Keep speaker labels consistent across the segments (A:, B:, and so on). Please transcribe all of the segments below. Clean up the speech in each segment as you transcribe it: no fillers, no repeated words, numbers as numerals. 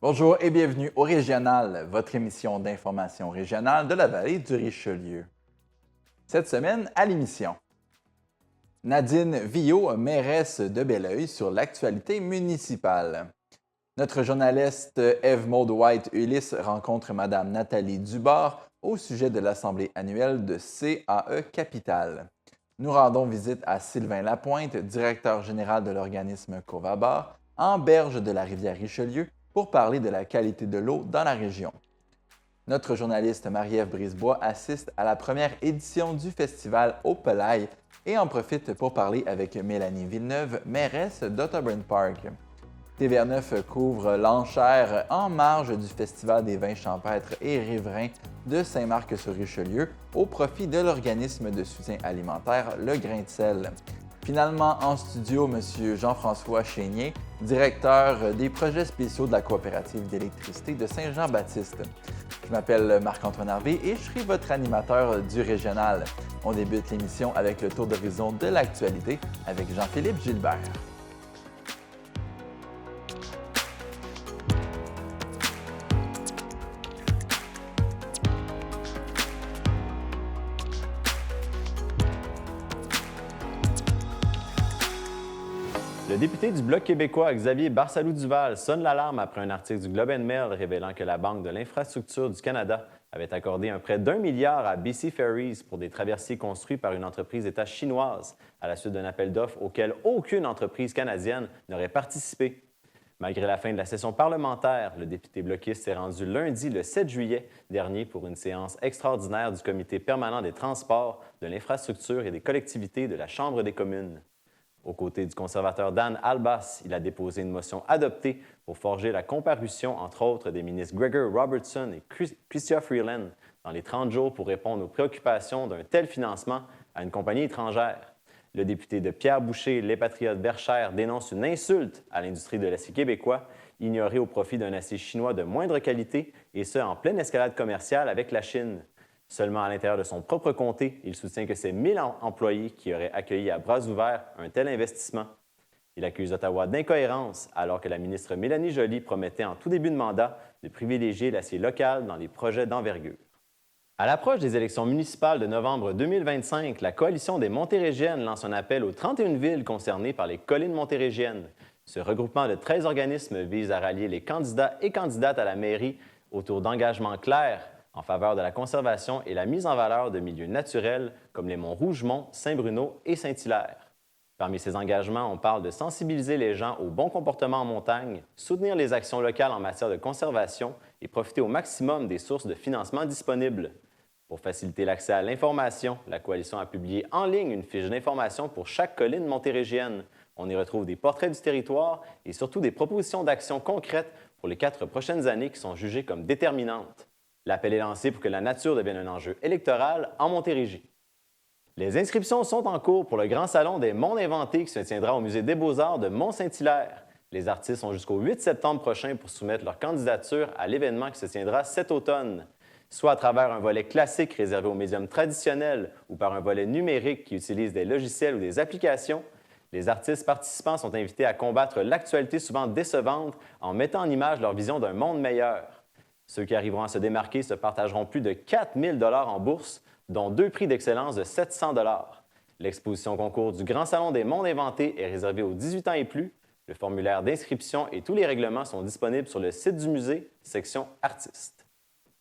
A: Bonjour et bienvenue au Régional, votre émission d'information régionale de la vallée du Richelieu. Cette semaine, à l'émission, Nadine Villot, mairesse de Belleuil, sur l'actualité municipale. Notre journaliste Eve-Maude White-Ulysse rencontre Mme Nathalie Dubord au sujet de l'Assemblée annuelle de CAE Capital. Nous rendons visite à Sylvain Lapointe, directeur général de l'organisme Covabar, en berge de la rivière Richelieu, pour parler de la qualité de l'eau dans la région. Notre journaliste Marie-Ève Brisebois assiste à la première édition du festival Opelay et en profite pour parler avec Mélanie Villeneuve, mairesse d'Otterburn Park. TVR9 couvre l'enchère en marge du Festival des vins champêtres et riverains de Saint-Marc-sur-Richelieu au profit de l'organisme de soutien alimentaire Le Grain de Sel. Finalement, en studio, M. Jean-François Chénier, directeur des projets spéciaux de la coopérative d'électricité de Saint-Jean-Baptiste. Je m'appelle Marc-Antoine Harvey et je serai votre animateur du Régional. On débute l'émission avec le tour d'horizon de l'actualité avec Jean-Philippe Gilbert.
B: Le député du Bloc québécois, Xavier Barsalou-Duval, sonne l'alarme après un article du Globe and Mail révélant que la Banque de l'infrastructure du Canada avait accordé un prêt d'1 milliard à BC Ferries pour des traversiers construits par une entreprise d'État chinoise à la suite d'un appel d'offres auquel aucune entreprise canadienne n'aurait participé. Malgré la fin de la session parlementaire, le député bloquiste s'est rendu lundi, le 7 juillet dernier, pour une séance extraordinaire du Comité permanent des transports, de l'infrastructure et des collectivités de la Chambre des communes. Aux côtés du conservateur Dan Albas, il a déposé une motion adoptée pour forger la comparution, entre autres, des ministres Gregor Robertson et Chrystia Freeland dans les 30 jours pour répondre aux préoccupations d'un tel financement à une compagnie étrangère. Le député de Pierre Boucher, Les Patriotes Berchère, dénonce une insulte à l'industrie de l'acier québécois, ignorée au profit d'un acier chinois de moindre qualité, et ce, en pleine escalade commerciale avec la Chine. Seulement à l'intérieur de son propre comté, il soutient que c'est 1000 employés qui auraient accueilli à bras ouverts un tel investissement. Il accuse Ottawa d'incohérence, alors que la ministre Mélanie Joly promettait en tout début de mandat de privilégier l'acier local dans les projets d'envergure. À l'approche des élections municipales de novembre 2025, la Coalition des Montérégiennes lance un appel aux 31 villes concernées par les collines montérégiennes. Ce regroupement de 13 organismes vise à rallier les candidats et candidates à la mairie autour d'engagements clairs en faveur de la conservation et la mise en valeur de milieux naturels comme les monts Rougemont, Saint-Bruno et Saint-Hilaire. Parmi ces engagements, on parle de sensibiliser les gens au bon comportement en montagne, soutenir les actions locales en matière de conservation et profiter au maximum des sources de financement disponibles. Pour faciliter l'accès à l'information, la Coalition a publié en ligne une fiche d'information pour chaque colline montérégienne. On y retrouve des portraits du territoire et surtout des propositions d'actions concrètes pour les 4 prochaines années qui sont jugées comme déterminantes. L'appel est lancé pour que la nature devienne un enjeu électoral en Montérégie. Les inscriptions sont en cours pour le Grand Salon des Mondes inventés qui se tiendra au Musée des Beaux-Arts de Mont-Saint-Hilaire. Les artistes ont jusqu'au 8 septembre prochain pour soumettre leur candidature à l'événement qui se tiendra cet automne. Soit à travers un volet classique réservé aux médiums traditionnels ou par un volet numérique qui utilise des logiciels ou des applications, les artistes participants sont invités à combattre l'actualité souvent décevante en mettant en image leur vision d'un monde meilleur. Ceux qui arriveront à se démarquer se partageront plus de 4 000 $ en bourse, dont 2 prix d'excellence de 700 $. L'exposition concours du Grand Salon des Mondes inventés est réservée aux 18 ans et plus. Le formulaire d'inscription et tous les règlements sont disponibles sur le site du musée, section artistes.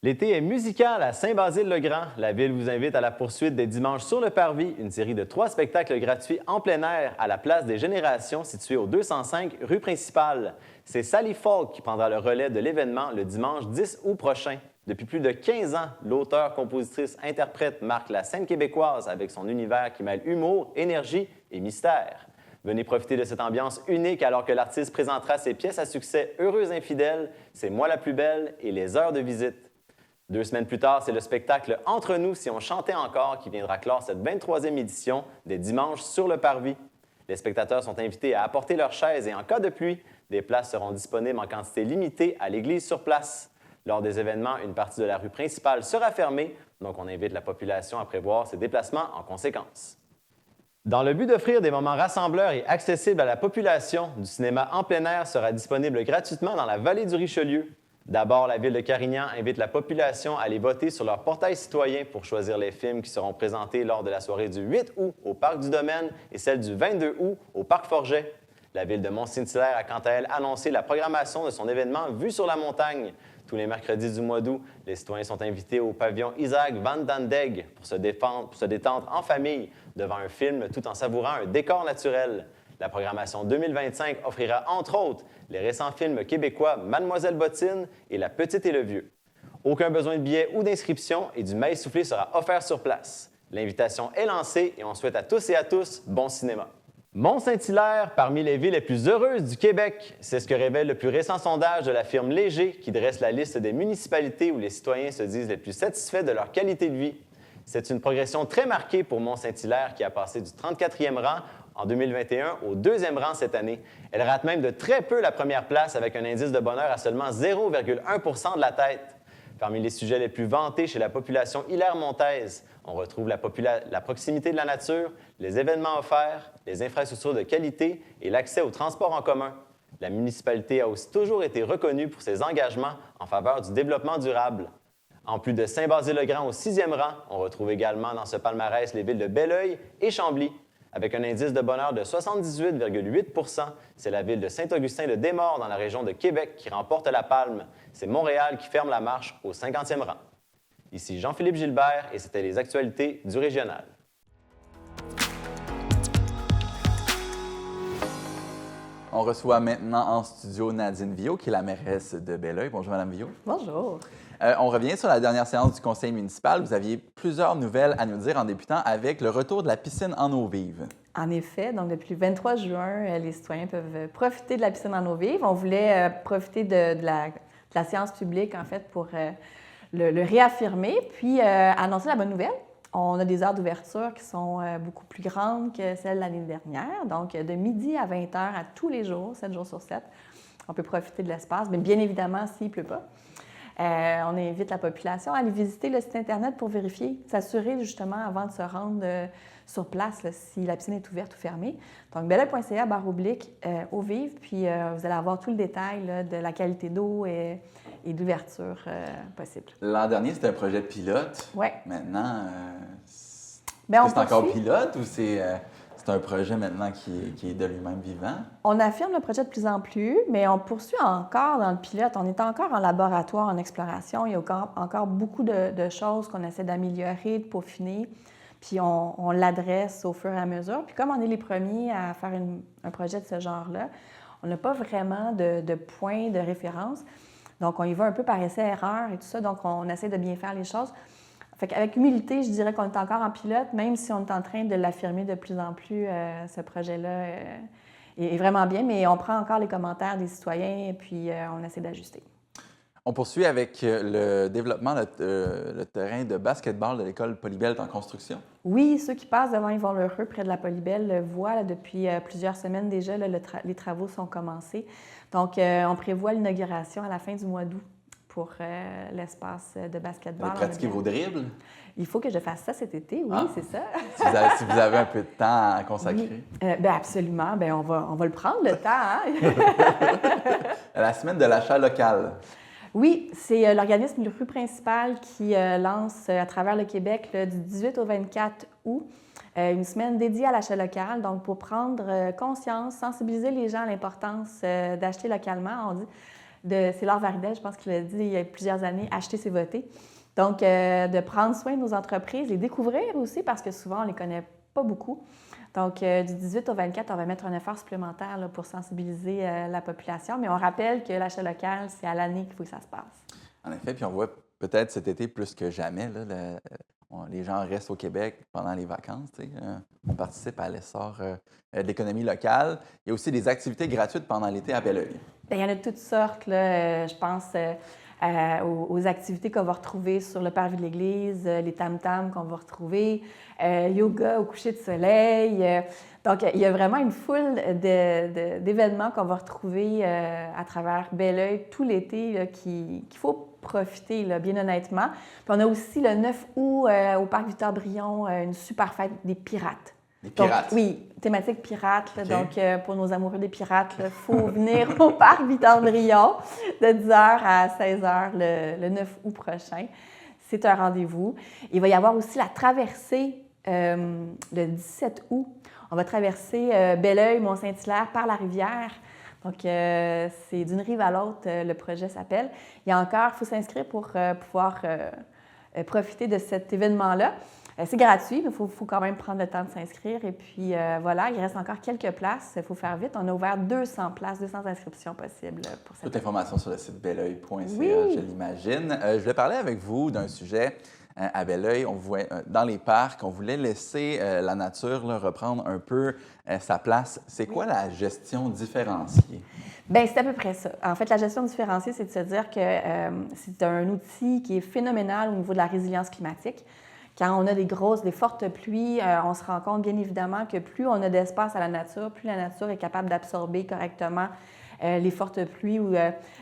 B: L'été est musical à Saint-Basile-le-Grand. La ville vous invite à la poursuite des dimanches sur le Parvis, une série de 3 spectacles gratuits en plein air à la place des Générations située au 205 rue principale. C'est Sally Falk qui prendra le relais de l'événement le dimanche 10 août prochain. Depuis plus de 15 ans, l'auteur, compositrice, interprète marque la scène québécoise avec son univers qui mêle humour, énergie et mystère. Venez profiter de cette ambiance unique alors que l'artiste présentera ses pièces à succès Heureuse infidèle, C'est moi la plus belle et Les heures de visite. 2 semaines plus tard, c'est le spectacle Entre nous si on chantait encore qui viendra clore cette 23e édition des dimanches sur le Parvis. Les spectateurs sont invités à apporter leurs chaises et en cas de pluie, des places seront disponibles en quantité limitée à l'église sur place. Lors des événements, une partie de la rue principale sera fermée, donc on invite la population à prévoir ses déplacements en conséquence. Dans le but d'offrir des moments rassembleurs et accessibles à la population, du cinéma en plein air sera disponible gratuitement dans la vallée du Richelieu. D'abord, la ville de Carignan invite la population à aller voter sur leur portail citoyen pour choisir les films qui seront présentés lors de la soirée du 8 août au Parc du Domaine et celle du 22 août au Parc Forget. La ville de Mont-Saint-Hilaire a quant à elle annoncé la programmation de son événement Vue sur la montagne. Tous les mercredis du mois d'août, les citoyens sont invités au pavillon Isaac Van Dandegg pour se détendre en famille devant un film tout en savourant un décor naturel. La programmation 2025 offrira entre autres les récents films québécois Mademoiselle Bottine et La Petite et le Vieux. Aucun besoin de billets ou d'inscription et du maïs soufflé sera offert sur place. L'invitation est lancée et on souhaite à tous et à tous bon cinéma. Mont-Saint-Hilaire, parmi les villes les plus heureuses du Québec, c'est ce que révèle le plus récent sondage de la firme Léger qui dresse la liste des municipalités où les citoyens se disent les plus satisfaits de leur qualité de vie. C'est une progression très marquée pour Mont-Saint-Hilaire qui a passé du 34e rang en 2021 au 2e rang cette année. Elle rate même de très peu la première place avec un indice de bonheur à seulement 0,1 % de la tête. Parmi les sujets les plus vantés chez la population hilaire-montaise, on retrouve la proximité de la nature, les événements offerts, les infrastructures de qualité et l'accès aux transports en commun. La municipalité a aussi toujours été reconnue pour ses engagements en faveur du développement durable. En plus de Saint-Basile-le-Grand au 6e rang, on retrouve également dans ce palmarès les villes de Belleuil et Chambly. Avec un indice de bonheur de 78,8 %, c'est la ville de Saint-Augustin-de-Desmaures dans la région de Québec qui remporte la palme. C'est Montréal qui ferme la marche au 50e rang. Ici Jean-Philippe Gilbert et c'était les actualités du régional.
A: On reçoit maintenant en studio Nadine Viault, qui est la mairesse de Belleuil. Bonjour, Madame Viault.
C: Bonjour.
A: On revient sur la dernière séance du conseil municipal. Vous aviez plusieurs nouvelles à nous dire en débutant avec le retour de la piscine en eau vive.
C: En effet, donc depuis le 23 juin, les citoyens peuvent profiter de la piscine en eau vive. On voulait profiter de la séance publique, en fait, pour le réaffirmer, puis annoncer la bonne nouvelle. On a des heures d'ouverture qui sont beaucoup plus grandes que celles de l'année dernière. Donc, de midi à 20 h à tous les jours, 7 jours sur 7, on peut profiter de l'espace, mais bien évidemment, s'il ne pleut pas. On invite la population à aller visiter le site Internet pour vérifier, s'assurer justement avant de se rendre sur place là, si la piscine est ouverte ou fermée. Donc, belleuil.ca/eau vive, puis vous allez avoir tout le détail là, de la qualité d'eau et d'ouverture possible.
A: L'an dernier, c'était un projet pilote.
C: Oui.
A: Maintenant,
C: c'est
A: encore pilote ou c'est un projet maintenant qui est de lui-même vivant?
C: On affirme le projet de plus en plus, mais on poursuit encore dans le pilote. On est encore en laboratoire, en exploration. Il y a encore beaucoup de choses qu'on essaie d'améliorer, de peaufiner. Puis on l'adresse au fur et à mesure. Puis comme on est les premiers à faire un projet de ce genre-là, on n'a pas vraiment de points de référence. Donc, on y va un peu par essai-erreur et tout ça. Donc, on essaie de bien faire les choses. Fait qu'avec humilité, je dirais qu'on est encore en pilote, même si on est en train de l'affirmer de plus en plus, ce projet-là est vraiment bien, mais on prend encore les commentaires des citoyens et puis on essaie d'ajuster.
A: On poursuit avec le développement le terrain de basketball de l'école Polybelle en construction.
C: Oui, ceux qui passent devant Yvon L'Heureux près de la Polybelle le voient là, depuis plusieurs semaines déjà. Là, les travaux sont commencés. Donc, on prévoit l'inauguration à la fin du mois d'août pour l'espace de basketball.
A: Vous pratiquez vos dribbles?
C: Il faut que je fasse ça cet été, oui, c'est ça.
A: Si vous avez un peu de temps à consacrer.
C: Oui. Absolument. On va le prendre, le temps. Hein?
A: La semaine de l'achat local.
C: Oui, c'est l'organisme Le Rue Principal qui lance à travers le Québec là, du 18 au 24 août une semaine dédiée à l'achat local. Donc, pour prendre conscience, sensibiliser les gens à l'importance d'acheter localement. On dit, c'est Laure Varidel, je pense qu'il l'a dit il y a plusieurs années, acheter, c'est voter. Donc, de prendre soin de nos entreprises, les découvrir aussi parce que souvent, on ne les connaît pas beaucoup. Donc, du 18 au 24, on va mettre un effort supplémentaire là, pour sensibiliser la population. Mais on rappelle que l'achat local, c'est à l'année qu'il faut que ça se passe. En
A: effet, puis on voit peut-être cet été plus que jamais, là, les gens restent au Québec pendant les vacances. On participe à l'essor de l'économie locale. Il y a aussi des activités gratuites pendant l'été à Belleuil.
C: Bien, il y en a de toutes sortes. Là, je pense aux activités qu'on va retrouver sur le parvis de l'église, les tam-tams qu'on va retrouver, yoga au coucher de soleil. Donc, il y a vraiment une foule d'événements qu'on va retrouver à travers Belleuil tout l'été là, qu'il faut profiter, là, bien honnêtement. Puis on a aussi le 9 août au parc Victor-Brion une super fête des pirates.
A: Les pirates.
C: Donc, oui, thématique pirate. Là,
A: OK.
C: donc, pour nos amoureux des pirates, il faut venir au parc Victor-Brillon de 10h à 16h le 9 août prochain. C'est un rendez-vous. Il va y avoir aussi la traversée le 17 août. On va traverser Belleuil, Mont-Saint-Hilaire par la rivière. Donc, c'est d'une rive à l'autre, le projet s'appelle. Il y a encore, il faut s'inscrire pour pouvoir profiter de cet événement-là. C'est gratuit, mais il faut quand même prendre le temps de s'inscrire. Et puis, voilà, il reste encore quelques places. Il faut faire vite. On a ouvert 200 places, 200 inscriptions possibles pour cette
A: Toute l'information sur le site belleuil.ca,
C: Oui.
A: je l'imagine. Je voulais parler avec vous d'un sujet à Belleuil. Dans les parcs, on voulait laisser la nature là, reprendre un peu sa place. C'est quoi la gestion différenciée?
C: Bien, c'est à peu près ça. En fait, la gestion différenciée, c'est de se dire que c'est un outil qui est phénoménal au niveau de la résilience climatique. Quand on a des fortes pluies, on se rend compte bien évidemment que plus on a d'espace à la nature, plus la nature est capable d'absorber correctement les fortes pluies ou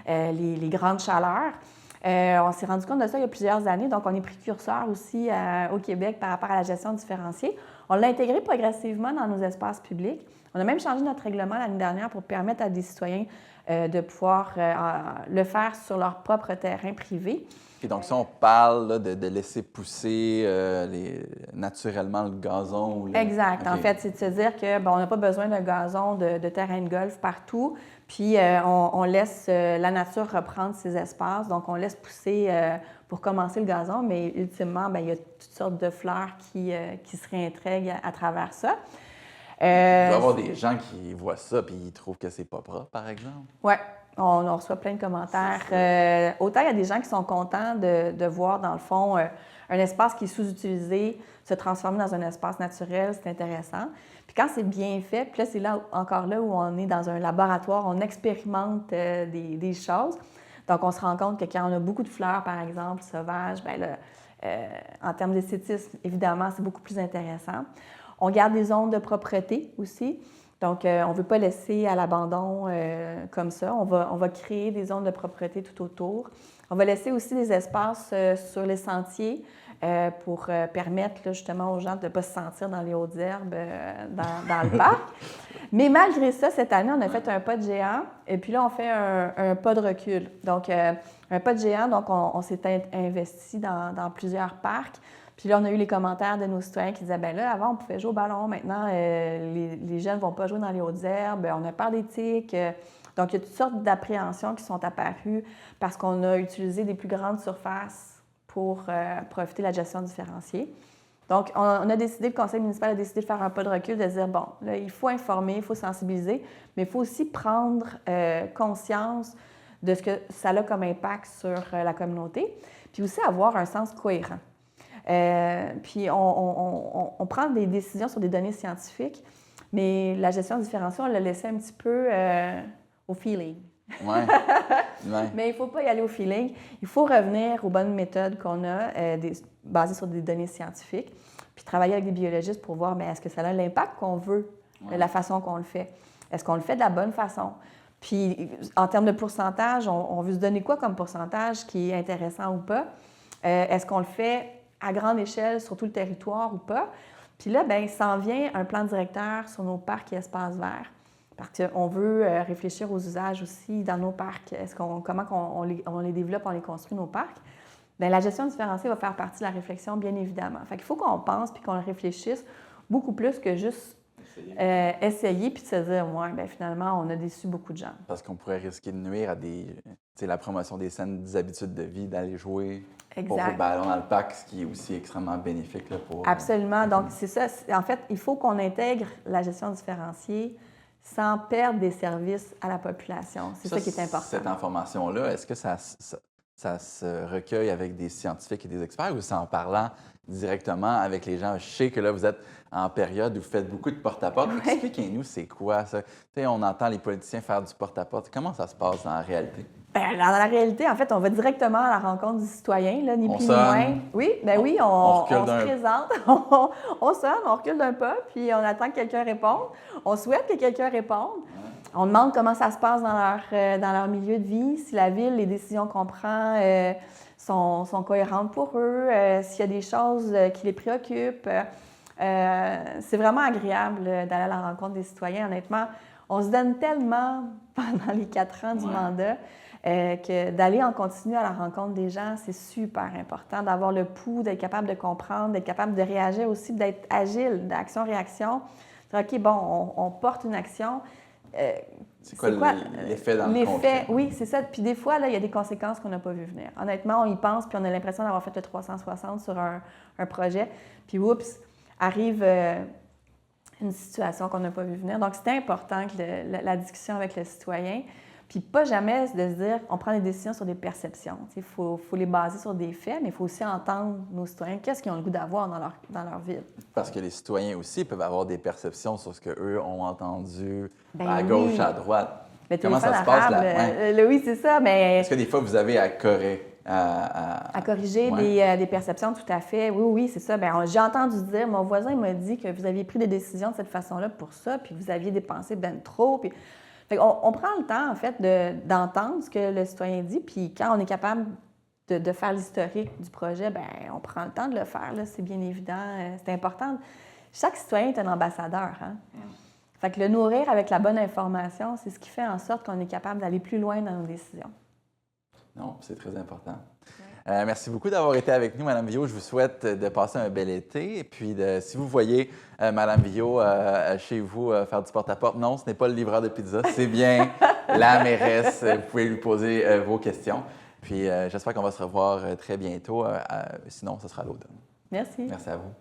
C: les grandes chaleurs. On s'est rendu compte de ça il y a plusieurs années, donc on est précurseur aussi au Québec par rapport à la gestion différenciée. On l'a intégré progressivement dans nos espaces publics. On a même changé notre règlement l'année dernière pour permettre à des citoyens de pouvoir le faire sur leur propre terrain privé.
A: Et donc, si on parle là, de laisser pousser naturellement le gazon ou
C: Exact.
A: OK.
C: En fait, c'est de se dire que on n'a pas besoin d'un gazon de terrain de golf partout, puis on laisse la nature reprendre ses espaces. Donc, on laisse pousser pour commencer le gazon, mais ultimement, il y a toutes sortes de fleurs qui se réintègrent à travers ça.
A: Il doit y avoir des gens qui voient ça et ils trouvent que c'est pas propre, par exemple.
C: Oui, on reçoit plein de commentaires. Autant il y a des gens qui sont contents de voir, dans le fond, un espace qui est sous-utilisé se transformer dans un espace naturel, c'est intéressant. Puis quand c'est bien fait, puis là, c'est encore là où on est dans un laboratoire, on expérimente des choses. Donc, on se rend compte que quand on a beaucoup de fleurs, par exemple, sauvages, bien là, en termes d'esthétisme, évidemment, c'est beaucoup plus intéressant. On garde des zones de propreté aussi. Donc, on ne veut pas laisser à l'abandon comme ça. On va créer des zones de propreté tout autour. On va laisser aussi des espaces sur les sentiers pour permettre là, justement aux gens de ne pas se sentir dans les hautes herbes dans le parc. Mais malgré ça, cette année, on a fait un pas de géant et puis là, on fait un pas de recul. Donc, un pas de géant, donc on s'est investi dans plusieurs parcs. Puis là, on a eu les commentaires de nos citoyens qui disaient, bien là, avant, on pouvait jouer au ballon. Maintenant, les jeunes ne vont pas jouer dans les hautes herbes. On a peur des tiques. Donc, il y a toutes sortes d'appréhensions qui sont apparues parce qu'on a utilisé des plus grandes surfaces pour profiter de la gestion différenciée. Donc, on a décidé, le conseil municipal a décidé de faire un pas de recul, de dire, bon, là, il faut informer, il faut sensibiliser, mais il faut aussi prendre conscience de ce que ça a comme impact sur la communauté, puis aussi avoir un sens cohérent. Puis on prend des décisions sur des données scientifiques, mais la gestion différenciée, on l'a laissé un petit peu au feeling.
A: Oui.
C: Mais il ne faut pas y aller au feeling. Il faut revenir aux bonnes méthodes qu'on a, basées sur des données scientifiques, puis travailler avec des biologistes pour voir, mais est-ce que ça a l'impact qu'on veut, de la façon qu'on le fait? Est-ce qu'on le fait de la bonne façon? Puis, en termes de pourcentage, on veut se donner quoi comme pourcentage qui est intéressant ou pas? Est-ce qu'on le fait à grande échelle sur tout le territoire ou pas? Puis là, bien, s'en vient un plan directeur sur nos parcs et espaces verts. Parce qu'on veut réfléchir aux usages aussi dans nos parcs. Comment on les développe, on les construit, nos parcs? Bien, la gestion différenciée va faire partie de la réflexion, bien évidemment. Fait qu'il faut qu'on pense puis qu'on réfléchisse beaucoup plus que juste essayer puis de se dire, ouais, bien, finalement, on a déçu beaucoup de gens.
A: Parce qu'on pourrait risquer de nuire à la promotion des saines habitudes de vie, d'aller jouer pour le ballon dans le parc, ce qui est aussi extrêmement bénéfique là, pour...
C: Absolument. Donc, c'est ça. En fait, il faut qu'on intègre la gestion différenciée sans perdre des services à la population. C'est ça qui est important.
A: Cette information-là, est-ce que ça se recueille avec des scientifiques et des experts ou c'est en parlant directement avec les gens? Je sais que là, vous êtes en période où vous faites beaucoup de porte-à-porte.
C: Oui.
A: Expliquez-nous, c'est quoi ça? On entend les politiciens faire du porte-à-porte. Comment ça se passe dans la réalité?
C: Bien, dans la réalité, en fait, on va directement à la rencontre du citoyen, là, ni plus ni
A: sonne.
C: moins. Oui, bien oui, on se présente, on sonne, on recule d'un pas, puis on attend que quelqu'un réponde. On souhaite que quelqu'un réponde. On demande comment ça se passe dans leur milieu de vie, si la ville, les décisions qu'on prend sont cohérentes pour eux, s'il y a des choses qui les préoccupent. C'est vraiment agréable d'aller à la rencontre des citoyens. Honnêtement, on se donne tellement pendant les 4 ans du mandat que d'aller en continu à la rencontre des gens, c'est super important, d'avoir le pouls, d'être capable de comprendre, d'être capable de réagir aussi, d'être agile, d'action-réaction. OK, bon, on porte une action.
A: C'est quoi l'effet dans le concret?
C: Oui, c'est ça. Puis des fois, là, il y a des conséquences qu'on n'a pas vu venir. Honnêtement, on y pense, puis on a l'impression d'avoir fait le 360 sur un projet. Puis, oups, arrive une situation qu'on n'a pas vu venir. Donc, c'était important que la discussion avec le citoyen, puis pas jamais de se dire, on prend des décisions sur des perceptions. Il faut les baser sur des faits, mais il faut aussi entendre nos citoyens. Qu'est-ce qu'ils ont le goût d'avoir dans leur ville?
A: Parce que les citoyens aussi peuvent avoir des perceptions sur ce qu'eux ont entendu à
C: oui.
A: gauche, à droite.
C: Le
A: Comment ça se
C: téléphone
A: passe
C: arabe,
A: là?
C: oui, c'est ça, mais...
A: Est-ce que des fois, vous avez à
C: corriger des perceptions, tout à fait. Oui, c'est ça. Bien, j'ai entendu dire, mon voisin m'a dit que vous aviez pris des décisions de cette façon-là pour ça, puis vous aviez dépensé ben trop. Puis... Fait on prend le temps, en fait, d'entendre ce que le citoyen dit, puis quand on est capable de faire l'historique du projet, bien, on prend le temps de le faire, là, c'est bien évident, c'est important. Chaque citoyen est un ambassadeur, hein? Fait que le nourrir avec la bonne information, c'est ce qui fait en sorte qu'on est capable d'aller plus loin dans nos décisions.
A: Non, c'est très important. Merci beaucoup d'avoir été avec nous, Mme Villot. Je vous souhaite de passer un bel été. Et puis, si vous voyez Mme Villot chez vous faire du porte-à-porte, non, ce n'est pas le livreur de pizza, c'est bien la mairesse. Vous pouvez lui poser vos questions. Puis, j'espère qu'on va se revoir très bientôt. Sinon, ce sera à l'automne.
C: Merci.
A: Merci à vous.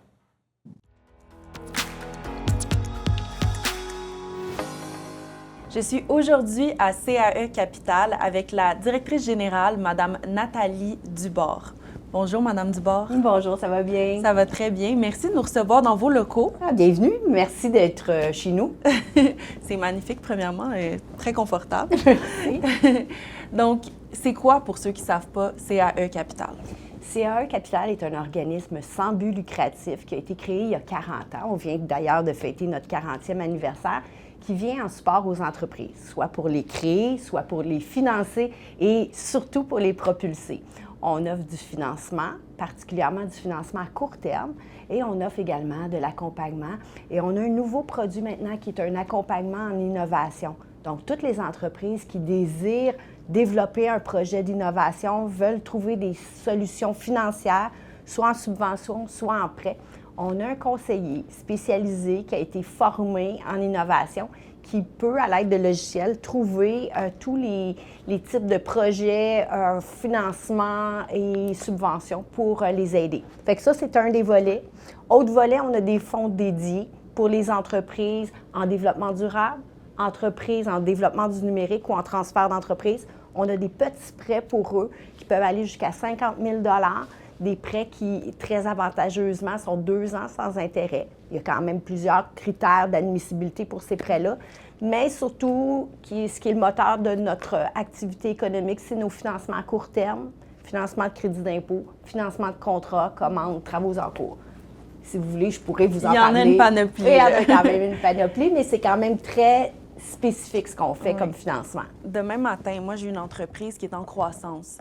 D: Je suis aujourd'hui à CAE Capital avec la directrice générale, Mme Nathalie Dubord. Bonjour, Mme Dubord.
E: Bonjour, ça va bien?
D: Ça va très bien. Merci de nous recevoir dans vos locaux.
E: Bienvenue. Merci d'être chez nous.
D: C'est magnifique, premièrement, et très confortable. Donc, c'est quoi, pour ceux qui ne savent pas, CAE Capital?
E: CAE Capital est un organisme sans but lucratif qui a été créé il y a 40 ans. On vient d'ailleurs de fêter notre 40e anniversaire, qui vient en support aux entreprises, soit pour les créer, soit pour les financer et surtout pour les propulser. On offre du financement, particulièrement du financement à court terme, et on offre également de l'accompagnement. Et on a un nouveau produit maintenant qui est un accompagnement en innovation. Donc, toutes les entreprises qui désirent développer un projet d'innovation, veulent trouver des solutions financières, soit en subvention, soit en prêt. On a un conseiller spécialisé qui a été formé en innovation qui peut, à l'aide de logiciels, trouver tous les types de projets, financement et subventions pour les aider. Fait que ça, c'est un des volets. Autre volet, on a des fonds dédiés pour les entreprises en développement durable, entreprises en développement du numérique ou en transfert d'entreprise. On a des petits prêts pour eux qui peuvent aller jusqu'à 50 000 $. Des prêts qui, très avantageusement, sont 2 ans sans intérêt. Il y a quand même plusieurs critères d'admissibilité pour ces prêts-là. Mais surtout, ce qui est le moteur de notre activité économique, c'est nos financements à court terme, financement de crédit d'impôt, financement de contrats, commandes, travaux en cours. Si vous voulez, je pourrais vous en parler.
D: Il y en a une panoplie.
E: Il y en a quand même une panoplie, mais c'est quand même très spécifique ce qu'on fait comme financement.
D: Demain matin, moi, j'ai une entreprise qui est en croissance.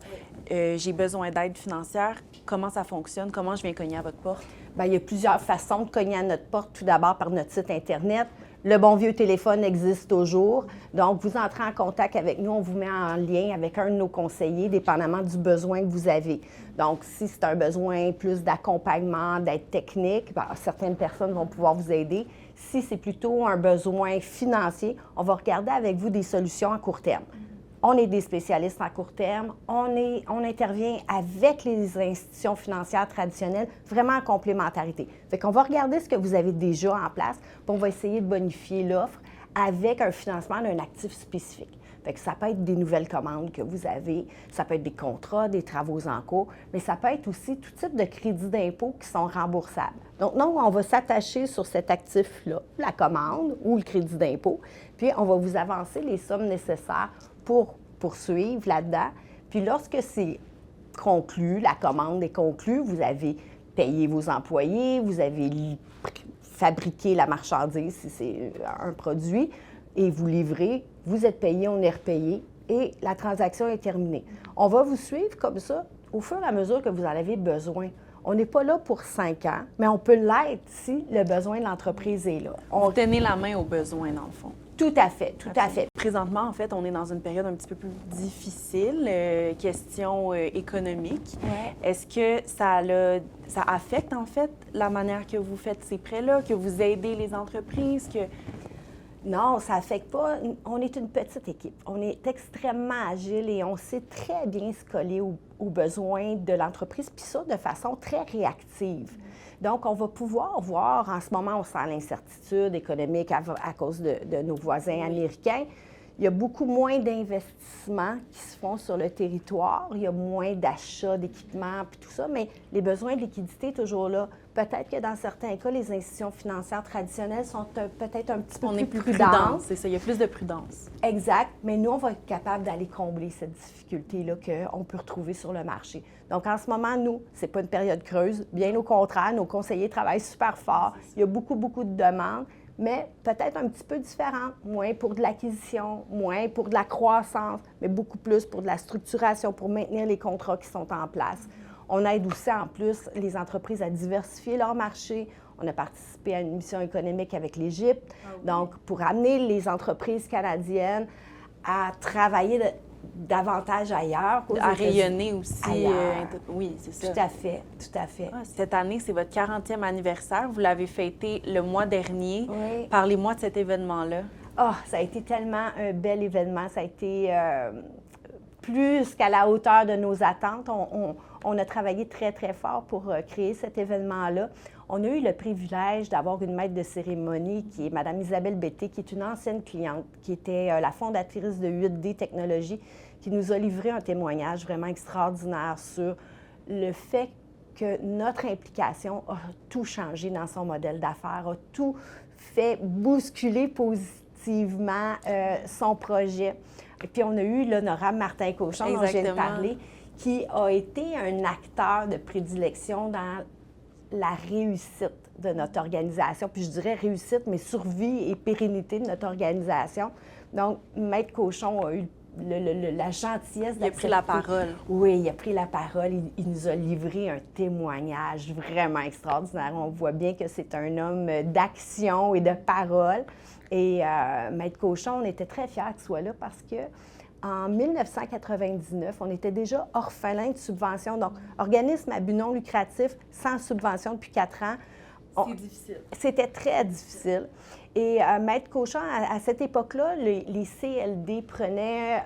D: J'ai besoin d'aide financière. Comment ça fonctionne? Comment je viens cogner à votre porte?
E: Bien, il y a plusieurs façons de cogner à notre porte. Tout d'abord, par notre site Internet. Le bon vieux téléphone existe toujours. Donc, vous entrez en contact avec nous, on vous met en lien avec un de nos conseillers, dépendamment du besoin que vous avez. Donc, si c'est un besoin plus d'accompagnement, d'aide technique, bien, certaines personnes vont pouvoir vous aider. Si c'est plutôt un besoin financier, on va regarder avec vous des solutions à court terme. On est des spécialistes à court terme. On intervient avec les institutions financières traditionnelles, vraiment en complémentarité. Fait qu'on va regarder ce que vous avez déjà en place, puis on va essayer de bonifier l'offre avec un financement d'un actif spécifique. Fait que ça peut être des nouvelles commandes que vous avez, ça peut être des contrats, des travaux en cours, mais ça peut être aussi tout type de crédits d'impôt qui sont remboursables. Donc, nous, on va s'attacher sur cet actif-là, la commande ou le crédit d'impôt, puis on va vous avancer les sommes nécessaires pour poursuivre là-dedans. Puis lorsque c'est conclu, la commande est conclue, vous avez payé vos employés, vous avez fabriqué la marchandise si c'est un produit, et vous livrez, vous êtes payé, on est repayé, et la transaction est terminée. On va vous suivre comme ça au fur et à mesure que vous en avez besoin. On n'est pas là pour 5 ans, mais on peut l'être si le besoin de l'entreprise est là.
D: On tenait la main aux besoins, dans le fond.
E: Tout à fait, tout à fait.
D: Présentement, en fait, on est dans une période un petit peu plus difficile, question économique.
E: Ouais.
D: Est-ce que ça affecte, en fait, la manière que vous faites ces prêts-là, que vous aidez les entreprises, que...
E: Non, ça n'affecte pas. On est une petite équipe. On est extrêmement agile et on sait très bien se coller aux besoins de l'entreprise, puis ça de façon très réactive. Donc, on va pouvoir voir, en ce moment, on sent l'incertitude économique à cause de nos voisins américains. Il y a beaucoup moins d'investissements qui se font sur le territoire. Il y a moins d'achats d'équipements puis tout ça, mais les besoins de liquidité sont toujours là. Peut-être que dans certains cas, les institutions financières traditionnelles sont peut-être un petit peu plus prudentes.
D: C'est ça, il y a plus de prudence.
E: Exact, mais nous, on va être capable d'aller combler cette difficulté-là qu'on peut retrouver sur le marché. Donc, en ce moment, nous, ce n'est pas une période creuse. Bien au contraire, nos conseillers travaillent super fort. Il y a beaucoup, beaucoup de demandes, mais peut-être un petit peu différentes. Moins pour de l'acquisition, moins pour de la croissance, mais beaucoup plus pour de la structuration, pour maintenir les contrats qui sont en place. On aide aussi, en plus, les entreprises à diversifier leur marché. On a participé à une mission économique avec l'Égypte, donc pour amener les entreprises canadiennes à travailler davantage ailleurs.
D: À rayonner aussi. Oui, c'est ça.
E: Tout à fait, tout à fait.
D: Cette année, c'est votre 40e anniversaire. Vous l'avez fêté le mois dernier.
E: Oui.
D: Parlez-moi de cet événement-là.
E: Ça a été tellement un bel événement. Ça a été plus qu'à la hauteur de nos attentes. On a travaillé très, très fort pour créer cet événement-là. On a eu le privilège d'avoir une maître de cérémonie qui est Mme Isabelle Bété, qui est une ancienne cliente, qui était la fondatrice de 8D Technologies, qui nous a livré un témoignage vraiment extraordinaire sur le fait que notre implication a tout changé dans son modèle d'affaires, a tout fait bousculer positivement son projet. Et puis, on a eu l'honorable Martin Cauchon, dont je viens de parler, qui a été un acteur de prédilection dans la réussite de notre organisation. Puis je dirais réussite, mais survie et pérennité de notre organisation. Donc, Maître Cauchon a eu la gentillesse d'accepter.
D: Il a pris la parole.
E: Oui, il a pris la parole. Il nous a livré un témoignage vraiment extraordinaire. On voit bien que c'est un homme d'action et de parole. Et Maître Cauchon, on était très fiers qu'il soit là parce que en 1999, on était déjà orphelin de subventions. Donc, organisme à but non lucratif, sans subvention depuis 4 ans.
D: C'est difficile.
E: C'était très difficile. Et Maître Cauchon, à cette époque-là, les CLD prenaient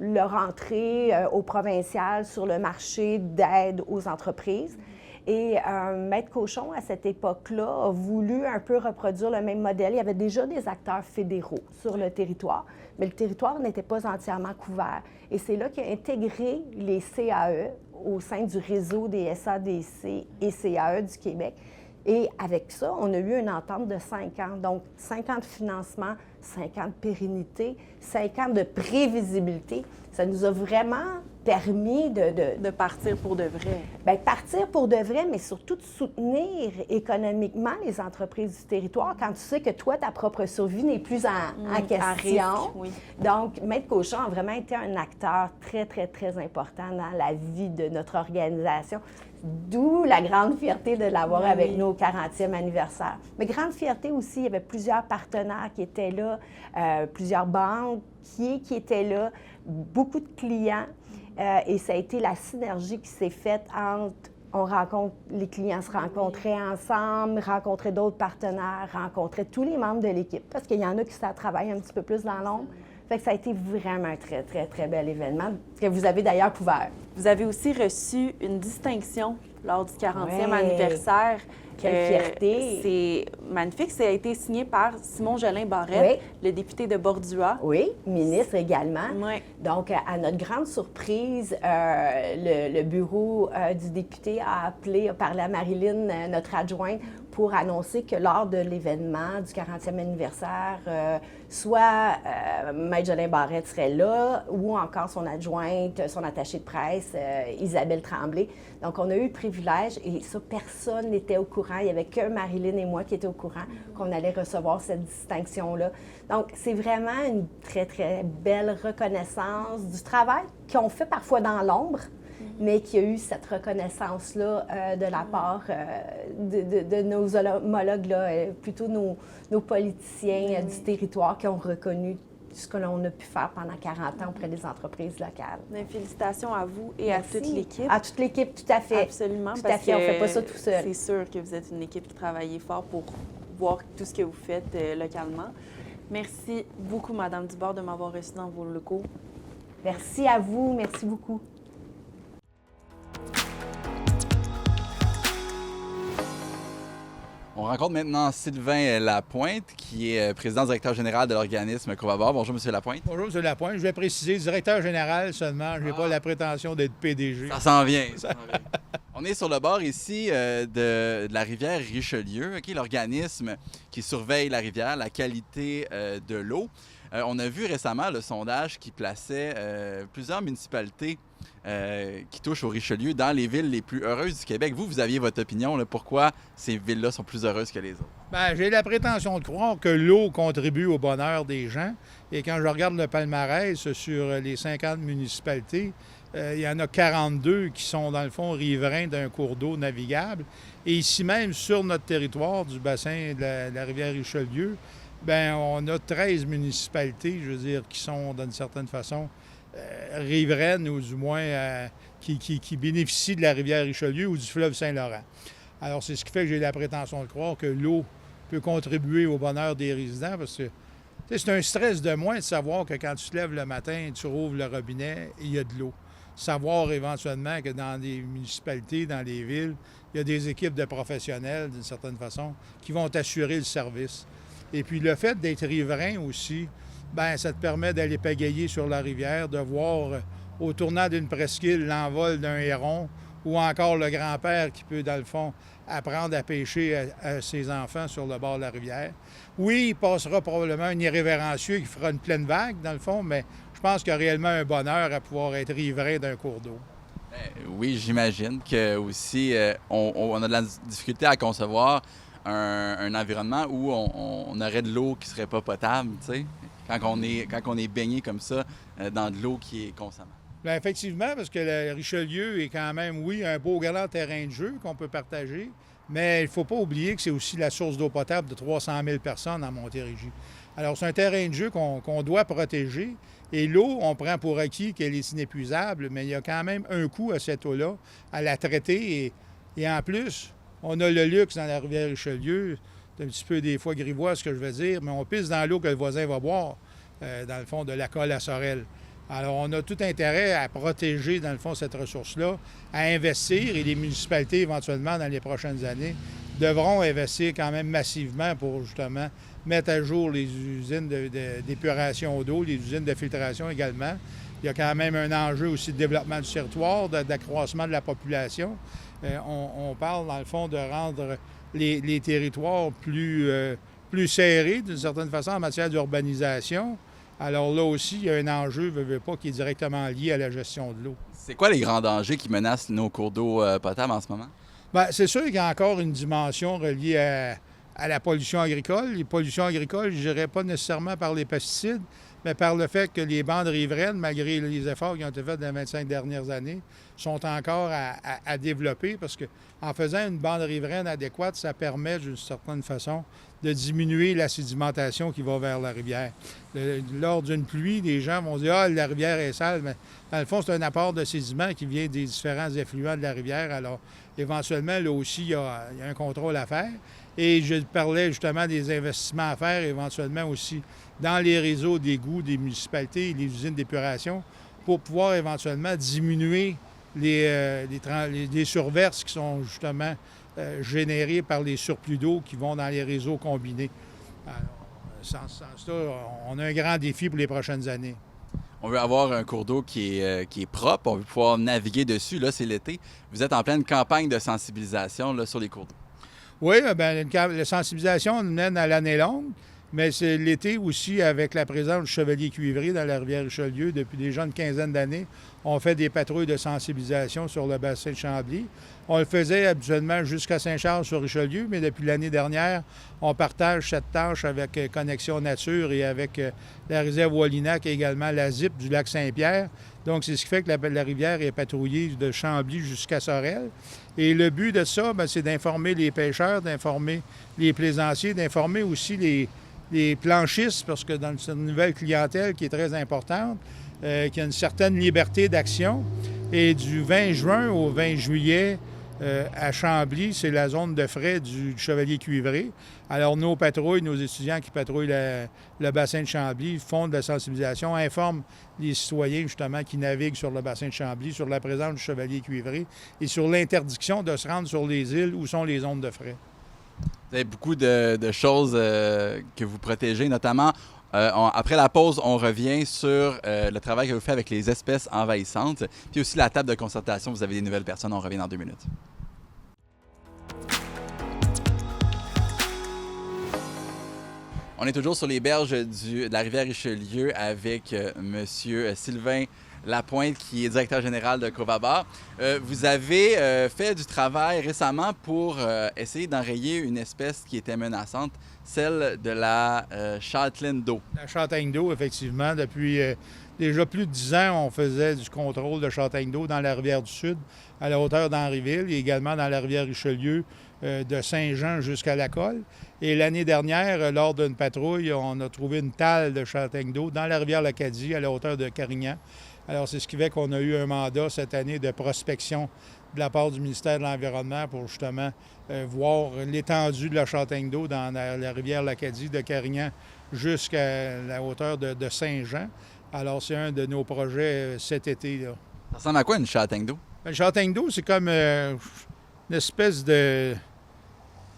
E: leur entrée au provincial sur le marché d'aide aux entreprises. Et Maître Cauchon, à cette époque-là, a voulu un peu reproduire le même modèle. Il y avait déjà des acteurs fédéraux sur le territoire, mais le territoire n'était pas entièrement couvert. Et c'est là qu'il a intégré les CAE au sein du réseau des SADC et CAE du Québec. Et avec ça, on a eu une entente de 5 ans. Donc, 5 ans de financement, 5 ans de pérennité, 5 ans de prévisibilité. Ça nous a vraiment permis
D: de partir pour de vrai.
E: Bien, partir pour de vrai, mais surtout de soutenir économiquement les entreprises du territoire quand tu sais que toi, ta propre survie n'est plus en question.
D: À risque, oui.
E: Donc, Maître Cauchon a vraiment été un acteur très, très, très important dans la vie de notre organisation. D'où la grande fierté de l'avoir avec nous au 40e anniversaire. Mais grande fierté aussi, il y avait plusieurs partenaires qui étaient là, plusieurs banques qui étaient là, beaucoup de clients. Et ça a été la synergie qui s'est faite entre les clients se rencontraient ensemble, rencontraient d'autres partenaires, rencontraient tous les membres de l'équipe. Parce qu'il y en a qui ça travaille un petit peu plus dans l'ombre. Fait que ça a été vraiment un très, très, très bel événement que vous avez d'ailleurs couvert.
D: Vous avez aussi reçu une distinction lors du 40e anniversaire.
E: Quelle fierté!
D: C'est magnifique. Ça a été signé par Simon Jolin Barrette, le député de Bordua.
E: Oui, ministre également.
D: Oui.
E: Donc, à notre grande surprise, le bureau du député a parlé à Marilyn, notre adjointe, pour annoncer que lors de l'événement du 40e anniversaire, soit Maître Jolin Barrette serait là, ou encore son adjointe, son attachée de presse, Isabelle Tremblay. Donc, on a eu le privilège, et ça, personne n'était au courant. Il n'y avait que Marilyn et moi qui étaient au courant qu'on allait recevoir cette distinction-là. Donc, c'est vraiment une très, très belle reconnaissance du travail qu'on fait parfois dans l'ombre, mais qu'il y a eu cette reconnaissance-là de la part de nos homologues, là, plutôt nos politiciens du territoire qui ont reconnu ce que l'on a pu faire pendant 40 ans auprès des entreprises locales.
D: Bien, félicitations à vous et
E: Merci.
D: à toute l'équipe.
E: À toute l'équipe, tout à fait.
D: Absolument.
E: Tout
D: parce
E: à fait, on ne
D: que
E: fait pas ça tout seul.
D: C'est sûr que vous êtes une équipe qui travaille fort pour voir tout ce que vous faites localement. Merci beaucoup, Madame Dubord, de m'avoir reçue dans vos locaux.
E: Merci à vous, merci beaucoup.
A: On rencontre maintenant Sylvain Lapointe, qui est président-directeur général de l'organisme Covabar. Bonjour, M. Lapointe.
F: Bonjour, M. Lapointe. Je vais préciser, directeur général seulement. Je n'ai pas la prétention d'être PDG.
A: Ça s'en vient. Ça s'en vient. On est sur le bord ici de la rivière Richelieu, okay, l'organisme qui surveille la rivière, la qualité de l'eau. On a vu récemment le sondage qui plaçait plusieurs municipalités qui touchent au Richelieu dans les villes les plus heureuses du Québec. Vous aviez votre opinion, là, pourquoi ces villes-là sont plus heureuses que les autres?
F: Bien, j'ai la prétention de croire que l'eau contribue au bonheur des gens. Et quand je regarde le palmarès sur les 50 municipalités, il y en a 42 qui sont, dans le fond, riverains d'un cours d'eau navigable. Et ici même, sur notre territoire du bassin de la rivière Richelieu, bien, on a 13 municipalités, je veux dire, qui sont, d'une certaine façon, riveraines ou du moins qui bénéficient de la rivière Richelieu ou du fleuve Saint-Laurent. Alors, c'est ce qui fait que j'ai la prétention de croire que l'eau peut contribuer au bonheur des résidents parce que c'est un stress de moins de savoir que quand tu te lèves le matin, tu rouvres le robinet et il y a de l'eau. Savoir éventuellement que dans des municipalités, dans les villes, il y a des équipes de professionnels, d'une certaine façon, qui vont t'assurer le service. Et puis le fait d'être riverain aussi, bien, ça te permet d'aller pagayer sur la rivière, de voir au tournant d'une presqu'île l'envol d'un héron ou encore le grand-père qui peut, dans le fond, apprendre à pêcher à ses enfants sur le bord de la rivière. Oui, il passera probablement un irrévérencieux qui fera une pleine vague, dans le fond, mais je pense qu'il y a réellement un bonheur à pouvoir être riverain d'un cours d'eau.
A: Oui, j'imagine que aussi on a de la difficulté à concevoir un environnement où on aurait de l'eau qui serait pas potable, tu sais, quand on est baigné comme ça dans de l'eau qui est consommable.
F: Bien, effectivement, parce que le Richelieu est quand même, oui, un beau grand terrain de jeu qu'on peut partager, mais il ne faut pas oublier que c'est aussi la source d'eau potable de 300 000 personnes en Montérégie. Alors, c'est un terrain de jeu qu'on doit protéger. Et l'eau, on prend pour acquis qu'elle est inépuisable, mais il y a quand même un coût à cette eau-là, à la traiter. Et en plus, on a le luxe dans la rivière Richelieu, c'est un petit peu des fois grivois ce que je veux dire, mais on pisse dans l'eau que le voisin va boire, dans le fond, de la colle à Sorel. Alors, on a tout intérêt à protéger, dans le fond, cette ressource-là, à investir, et les municipalités, éventuellement, dans les prochaines années, devront investir quand même massivement pour, justement, mettre à jour les usines d'épuration d'eau, les usines de filtration également. Il y a quand même un enjeu aussi de développement du territoire, d'accroissement de la population. On parle, dans le fond, de rendre les territoires plus serrés, d'une certaine façon, en matière d'urbanisation. Alors là aussi, il y a un enjeu, veux pas, qui est directement lié à la gestion de l'eau.
A: C'est quoi les grands dangers qui menacent nos cours d'eau potables en ce moment? Bien,
F: c'est sûr qu'il y a encore une dimension reliée à la pollution agricole. Les pollutions agricoles, je dirais pas nécessairement par les pesticides, mais par le fait que les bandes riveraines, malgré les efforts qui ont été faits dans les 25 dernières années, sont encore à développer parce qu'en faisant une bande riveraine adéquate, ça permet d'une certaine façon de diminuer la sédimentation qui va vers la rivière. Lors d'une pluie, les gens vont dire « Ah, la rivière est sale », mais dans le fond, c'est un apport de sédiment qui vient des différents effluents de la rivière. Alors, éventuellement, là aussi, il y a un contrôle à faire. Et je parlais justement des investissements à faire, éventuellement aussi, dans les réseaux d'égouts des municipalités et les usines d'épuration pour pouvoir éventuellement diminuer les surverses qui sont justement générées par les surplus d'eau qui vont dans les réseaux combinés. Alors, sans ce sens-là, on a un grand défi pour les prochaines années.
A: On veut avoir un cours d'eau qui est propre, on veut pouvoir naviguer dessus. Là, c'est l'été. Vous êtes en pleine campagne de sensibilisation là, sur les cours d'eau.
F: Oui, bien, la sensibilisation nous mène à l'année longue. Mais c'est l'été aussi, avec la présence du Chevalier Cuivré dans la rivière Richelieu, depuis déjà une quinzaine d'années, on fait des patrouilles de sensibilisation sur le bassin de Chambly. On le faisait habituellement jusqu'à Saint-Charles-sur-Richelieu, mais depuis l'année dernière, on partage cette tâche avec Connexion Nature et avec la réserve Wallinac et également la ZIP du lac Saint-Pierre. Donc, c'est ce qui fait que la rivière est patrouillée de Chambly jusqu'à Sorel. Et le but de ça, bien, c'est d'informer les pêcheurs, d'informer les plaisanciers, d'informer aussi les planchistes, parce que dans une nouvelle clientèle qui est très importante, qui a une certaine liberté d'action. Et du 20 juin au 20 juillet, à Chambly, c'est la zone de frais du Chevalier Cuivré. Alors, nos patrouilles, nos étudiants qui patrouillent le bassin de Chambly font de la sensibilisation, informent les citoyens, justement, qui naviguent sur le bassin de Chambly, sur la présence du Chevalier Cuivré et sur l'interdiction de se rendre sur les îles où sont les zones de frais.
A: Vous avez beaucoup de choses que vous protégez, notamment après la pause, on revient sur le travail que vous faites avec les espèces envahissantes, puis aussi la table de concertation. Vous avez des nouvelles personnes, on revient dans 2 minutes. On est toujours sur les berges de la rivière Richelieu avec M. Sylvain Lapointe, qui est directeur général de Covabar. Vous avez fait du travail récemment pour essayer d'enrayer une espèce qui était menaçante, celle de la châtelaine d'eau.
F: La châtaigne d'eau, effectivement. Depuis déjà plus de 10 ans, on faisait du contrôle de châtaigne d'eau dans la rivière du Sud, à la hauteur d'Henryville, et également dans la rivière Richelieu, de Saint-Jean jusqu'à la Colle. Et l'année dernière, lors d'une patrouille, on a trouvé une talle de châtaigne d'eau dans la rivière L'Acadie, à la hauteur de Carignan. Alors, c'est ce qui fait qu'on a eu un mandat cette année de prospection de la part du ministère de l'Environnement pour justement voir l'étendue de la châtaigne d'eau dans la rivière L'Acadie, de Carignan jusqu'à la hauteur de Saint-Jean. Alors, c'est un de nos projets cet été, là.
A: Ça ressemble à quoi une châtaigne d'eau?
F: Une châtaigne d'eau, c'est comme une espèce de...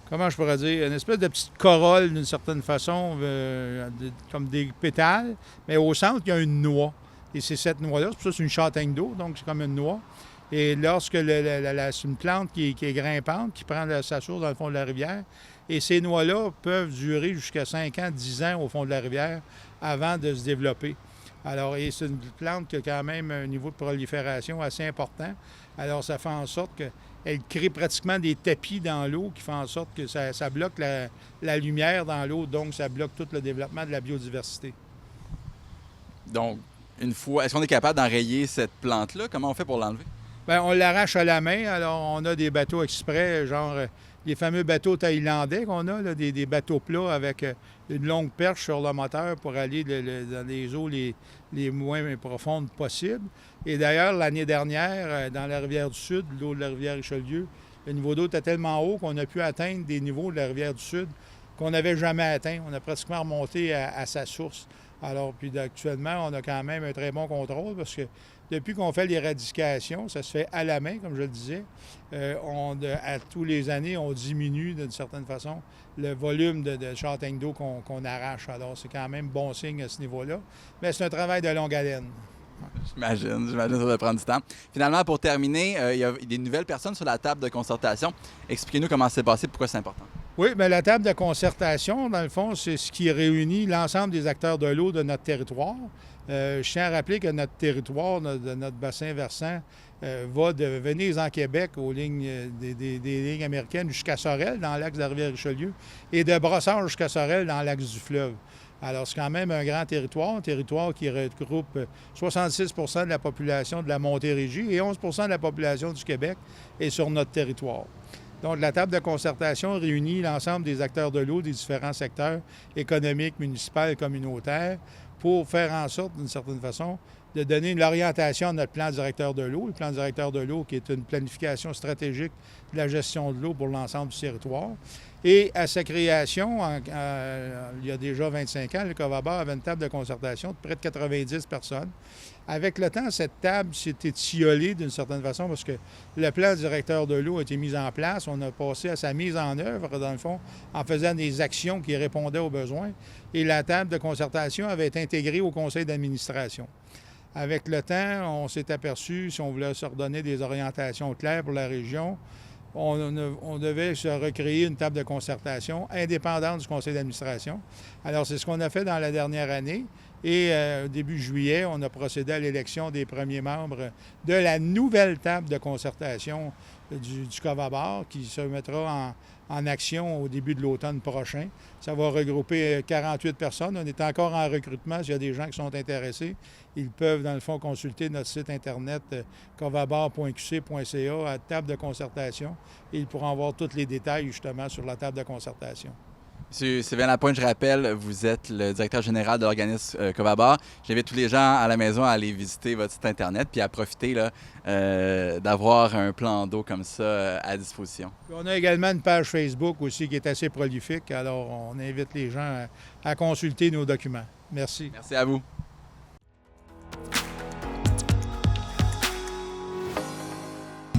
F: Comment je pourrais dire? Une espèce de petite corolle, d'une certaine façon, comme des pétales, mais au centre, il y a une noix. Et c'est cette noix-là, c'est pour ça que c'est une châtaigne d'eau, donc c'est comme une noix. Et lorsque c'est une plante qui est grimpante, qui prend sa source dans le fond de la rivière, et ces noix-là peuvent durer jusqu'à 5 ans, 10 ans au fond de la rivière avant de se développer. Alors, et c'est une plante qui a quand même un niveau de prolifération assez important. Alors, ça fait en sorte qu'elle crée pratiquement des tapis dans l'eau qui font en sorte que ça bloque la lumière dans l'eau, donc ça bloque tout le développement de la biodiversité.
A: Donc, une fois, est-ce qu'on est capable d'enrayer cette plante-là? Comment on fait pour l'enlever?
F: Bien, on l'arrache à la main. Alors, on a des bateaux exprès, genre les fameux bateaux thaïlandais qu'on a, là, des bateaux plats avec une longue perche sur le moteur pour aller dans les eaux les moins profondes possibles. Et d'ailleurs, l'année dernière, dans la rivière du Sud, l'eau de la rivière Richelieu, le niveau d'eau était tellement haut qu'on a pu atteindre des niveaux de la rivière du Sud qu'on n'avait jamais atteints. On a pratiquement remonté à sa source. Alors, puis actuellement, on a quand même un très bon contrôle parce que depuis qu'on fait l'éradication, ça se fait à la main, comme je le disais. À tous les années, on diminue d'une certaine façon le volume de châtaigne d'eau qu'on arrache. Alors, c'est quand même bon signe à ce niveau-là. Mais c'est un travail de longue haleine.
A: J'imagine que ça va prendre du temps. Finalement, pour terminer, il y a des nouvelles personnes sur la table de concertation. Expliquez-nous comment c'est passé, pourquoi c'est important.
F: Oui, bien, la table de concertation, dans le fond, c'est ce qui réunit l'ensemble des acteurs de l'eau de notre territoire. Je tiens à rappeler que notre territoire, de notre bassin versant, va de Venise en Québec aux lignes des lignes américaines jusqu'à Sorel, dans l'axe de la rivière Richelieu, et de Brossard jusqu'à Sorel, dans l'axe du fleuve. Alors, c'est quand même un grand territoire qui regroupe 66 % de la population de la Montérégie et 11 % de la population du Québec est sur notre territoire. Donc, la table de concertation réunit l'ensemble des acteurs de l'eau des différents secteurs économiques, municipaux et communautaires pour faire en sorte, d'une certaine façon, de donner une orientation à notre plan directeur de l'eau. Le plan directeur de l'eau qui est une planification stratégique de la gestion de l'eau pour l'ensemble du territoire. Et à sa création, il y a déjà 25 ans, le Covabar avait une table de concertation de près de 90 personnes. Avec le temps, cette table s'est étiolée d'une certaine façon parce que le plan directeur de l'eau a été mis en place. On a passé à sa mise en œuvre, dans le fond, en faisant des actions qui répondaient aux besoins. Et la table de concertation avait été intégrée au conseil d'administration. Avec le temps, on s'est aperçu, si on voulait se redonner des orientations claires pour la région, on devait se recréer une table de concertation indépendante du conseil d'administration. Alors, c'est ce qu'on a fait dans la dernière année. Et début juillet, on a procédé à l'élection des premiers membres de la nouvelle table de concertation du COVABAR qui se mettra en action au début de l'automne prochain. Ça va regrouper 48 personnes. On est encore en recrutement. S'il y a des gens qui sont intéressés, ils peuvent, dans le fond, consulter notre site Internet covabar.qc.ca à table de concertation et ils pourront avoir tous les détails, justement, sur la table de concertation.
A: Monsieur Sylvain Lapointe, je rappelle, vous êtes le directeur général de l'organisme COVABAR. J'invite tous les gens à la maison à aller visiter votre site Internet puis à profiter là, d'avoir un plan d'eau comme ça à disposition.
F: On a également une page Facebook aussi qui est assez prolifique, alors on invite les gens à consulter nos documents. Merci.
A: Merci à vous.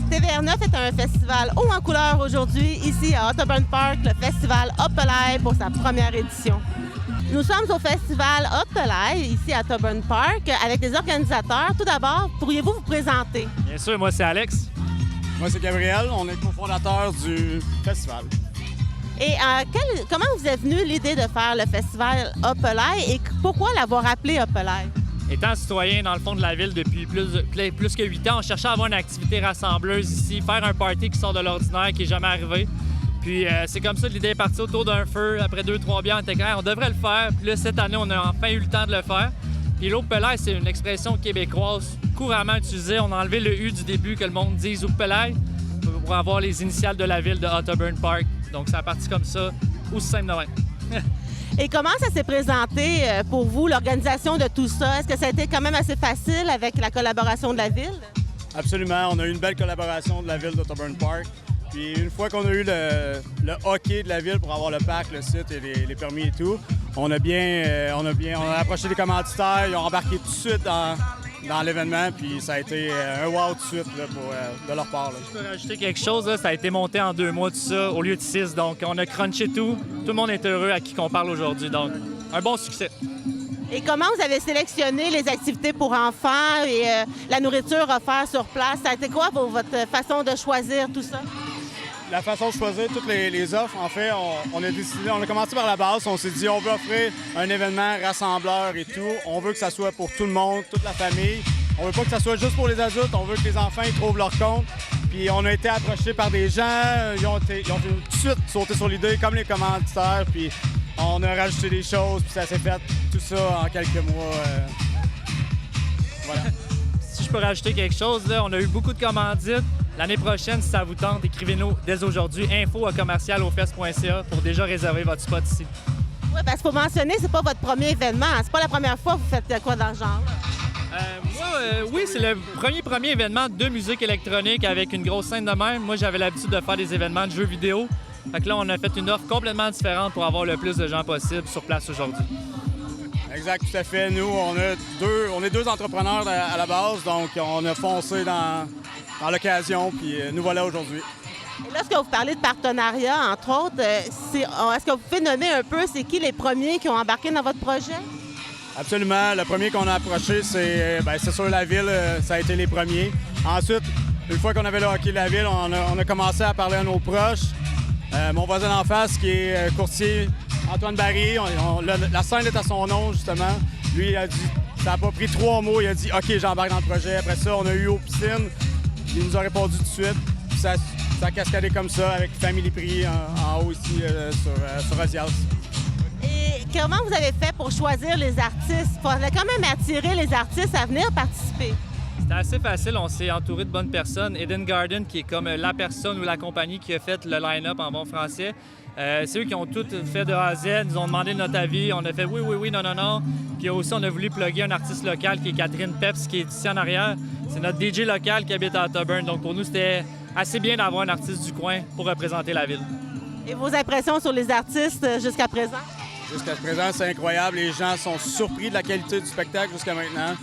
G: TVR9 est un festival haut en couleur aujourd'hui, ici à Ottoburn Park, le festival Hoppelay pour sa première édition. Nous sommes au festival Hoppelay, ici à Ottoburn Park, avec des organisateurs. Tout d'abord, pourriez-vous vous présenter?
H: Bien sûr, moi c'est Alex.
I: Moi c'est Gabriel, on est cofondateur du festival.
G: Et comment vous est venue l'idée de faire le festival Hoppelay et pourquoi l'avoir appelé Hoppelay?
H: Étant citoyen dans le fond de la ville depuis plus que 8 ans, on cherchait à avoir une activité rassembleuse ici, faire un party qui sort de l'ordinaire, qui n'est jamais arrivé. Puis c'est comme ça que l'idée est partie autour d'un feu. Après 2-3 bières, on était clair, on devrait le faire. Puis là, cette année, on a enfin eu le temps de le faire. Puis l'Hoppelay, c'est une expression québécoise couramment utilisée. On a enlevé le « U » du début, que le monde dise Hoppelay, pour avoir les initiales de la ville de Ottoburn Park. Donc ça a parti comme ça, aussi simple de même.
G: Et comment ça s'est présenté pour vous, l'organisation de tout ça? Est-ce que ça a été quand même assez facile avec la collaboration de la ville?
I: Absolument. On a eu une belle collaboration de la ville d'Ottoburn Park. Puis une fois qu'on a eu le hockey de la ville pour avoir le parc, le site et les permis et tout, on a approché les commanditaires, ils ont embarqué tout de suite dans l'événement, puis ça a été un wow tout de suite là, de leur part. Là.
H: Je peux rajouter quelque chose, là, ça a été monté en 2 mois tout ça, au lieu de 6, donc on a crunché tout. Tout le monde est heureux à qui qu'on parle aujourd'hui, donc un bon succès.
G: Et comment vous avez sélectionné les activités pour enfants et la nourriture offerte sur place? Ça a été quoi votre façon de choisir tout ça?
I: La façon de choisir toutes les offres, en fait, on a commencé par la base. On s'est dit, on veut offrir un événement rassembleur et tout. On veut que ça soit pour tout le monde, toute la famille. On veut pas que ça soit juste pour les adultes. On veut que les enfants ils trouvent leur compte. Puis on a été approchés par des gens. Ils ont tout de suite sauté sur l'idée, comme les commanditaires. Puis on a rajouté des choses. Puis ça s'est fait tout ça en quelques mois. Voilà.
H: Si je peux rajouter quelque chose, là, on a eu beaucoup de commandites. L'année prochaine, si ça vous tente, écrivez-nous dès aujourd'hui info@commercialofest.ca pour déjà réserver votre spot ici.
G: Oui, parce qu'il faut mentionner, c'est pas votre premier événement. C'est pas la première fois que vous faites quoi dans le genre?
H: Oui, c'est le premier événement de musique électronique avec une grosse scène de même. Moi, j'avais l'habitude de faire des événements de jeux vidéo. Fait que là, on a fait une offre complètement différente pour avoir le plus de gens possible sur place aujourd'hui.
I: Exact, tout à fait. Nous, on est deux entrepreneurs à la base, donc on a foncé dans l'occasion, puis nous voilà aujourd'hui.
G: Et lorsque vous parlez de partenariat, entre autres, est-ce que vous pouvez nommer un peu c'est qui les premiers qui ont embarqué dans votre projet?
I: Absolument. Le premier qu'on a approché, c'est sûr la ville, ça a été les premiers. Ensuite, une fois qu'on avait le hockey de la ville, on a commencé à parler à nos proches. Mon voisin d'en face, qui est courtier, Antoine Barry, la scène est à son nom, justement. Lui, il a dit, ça n'a pas pris 3 mots, il a dit « OK, j'embarque dans le projet ». Après ça, on a eu aux piscines, il nous a répondu tout de suite. Puis ça a cascadé comme ça, avec Family Prix en haut ici, sur Ozias.
G: Et comment vous avez fait pour choisir les artistes? Il fallait quand même attirer les artistes à venir participer.
H: C'était assez facile, on s'est entouré de bonnes personnes. Eden Garden, qui est comme la personne ou la compagnie qui a fait le line-up en bon français. C'est eux qui ont tout fait de A à Z, ils nous ont demandé notre avis, on a fait oui, non. Puis aussi, on a voulu plugger un artiste local qui est Catherine Peps, qui est ici en arrière. C'est notre DJ local qui habite à Ottoburn, donc pour nous, c'était assez bien d'avoir un artiste du coin pour représenter la ville.
G: Et vos impressions sur les artistes jusqu'à présent?
I: Jusqu'à présent, c'est incroyable. Les gens sont surpris de la qualité du spectacle jusqu'à maintenant.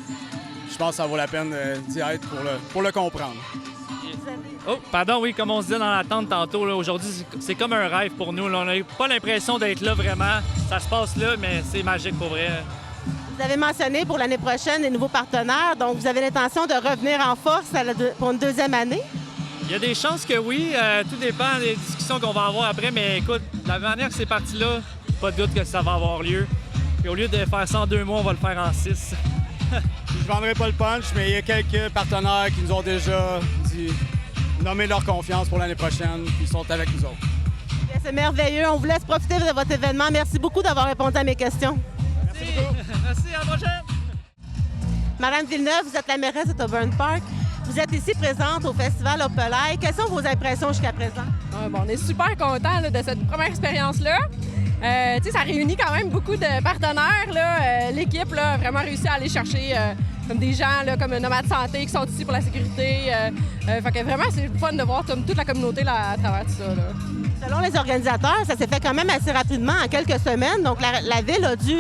I: Je pense que ça vaut la peine d'y être pour le comprendre.
H: Oh, pardon, oui, comme on se disait dans l'attente tantôt, aujourd'hui, c'est comme un rêve pour nous. Là. On n'a pas l'impression d'être là vraiment. Ça se passe là, mais c'est magique pour vrai.
G: Vous avez mentionné pour l'année prochaine des nouveaux partenaires, donc vous avez l'intention de revenir en force pour une 2e année?
H: y a des chances que oui. Tout dépend des discussions qu'on va avoir après. Mais écoute, de la manière que c'est parti là, pas de doute que ça va avoir lieu. Puis au lieu de faire ça en 2 mois, on va le faire en 6.
I: Je ne vendrai pas le punch, mais il y a quelques partenaires qui nous ont déjà nommé leur confiance pour l'année prochaine, qui sont avec nous autres.
G: Bien, c'est merveilleux. On vous laisse profiter de votre événement. Merci beaucoup d'avoir répondu à mes questions.
H: Merci beaucoup. Merci, à la prochaine.
G: Madame Villeneuve, vous êtes la mairesse de Tauburn Park. Vous êtes ici présente au Festival Opelay. Quelles sont vos impressions jusqu'à présent?
J: On est super contents de cette première expérience-là. Ça réunit quand même beaucoup de partenaires. L'équipe a vraiment réussi à aller chercher comme des gens comme Nomades Santé qui sont ici pour la sécurité. Fait que vraiment, c'est fun de voir toute la communauté là, à travers tout ça. Là.
G: Selon les organisateurs, ça s'est fait quand même assez rapidement, en quelques semaines. Donc, la Ville a dû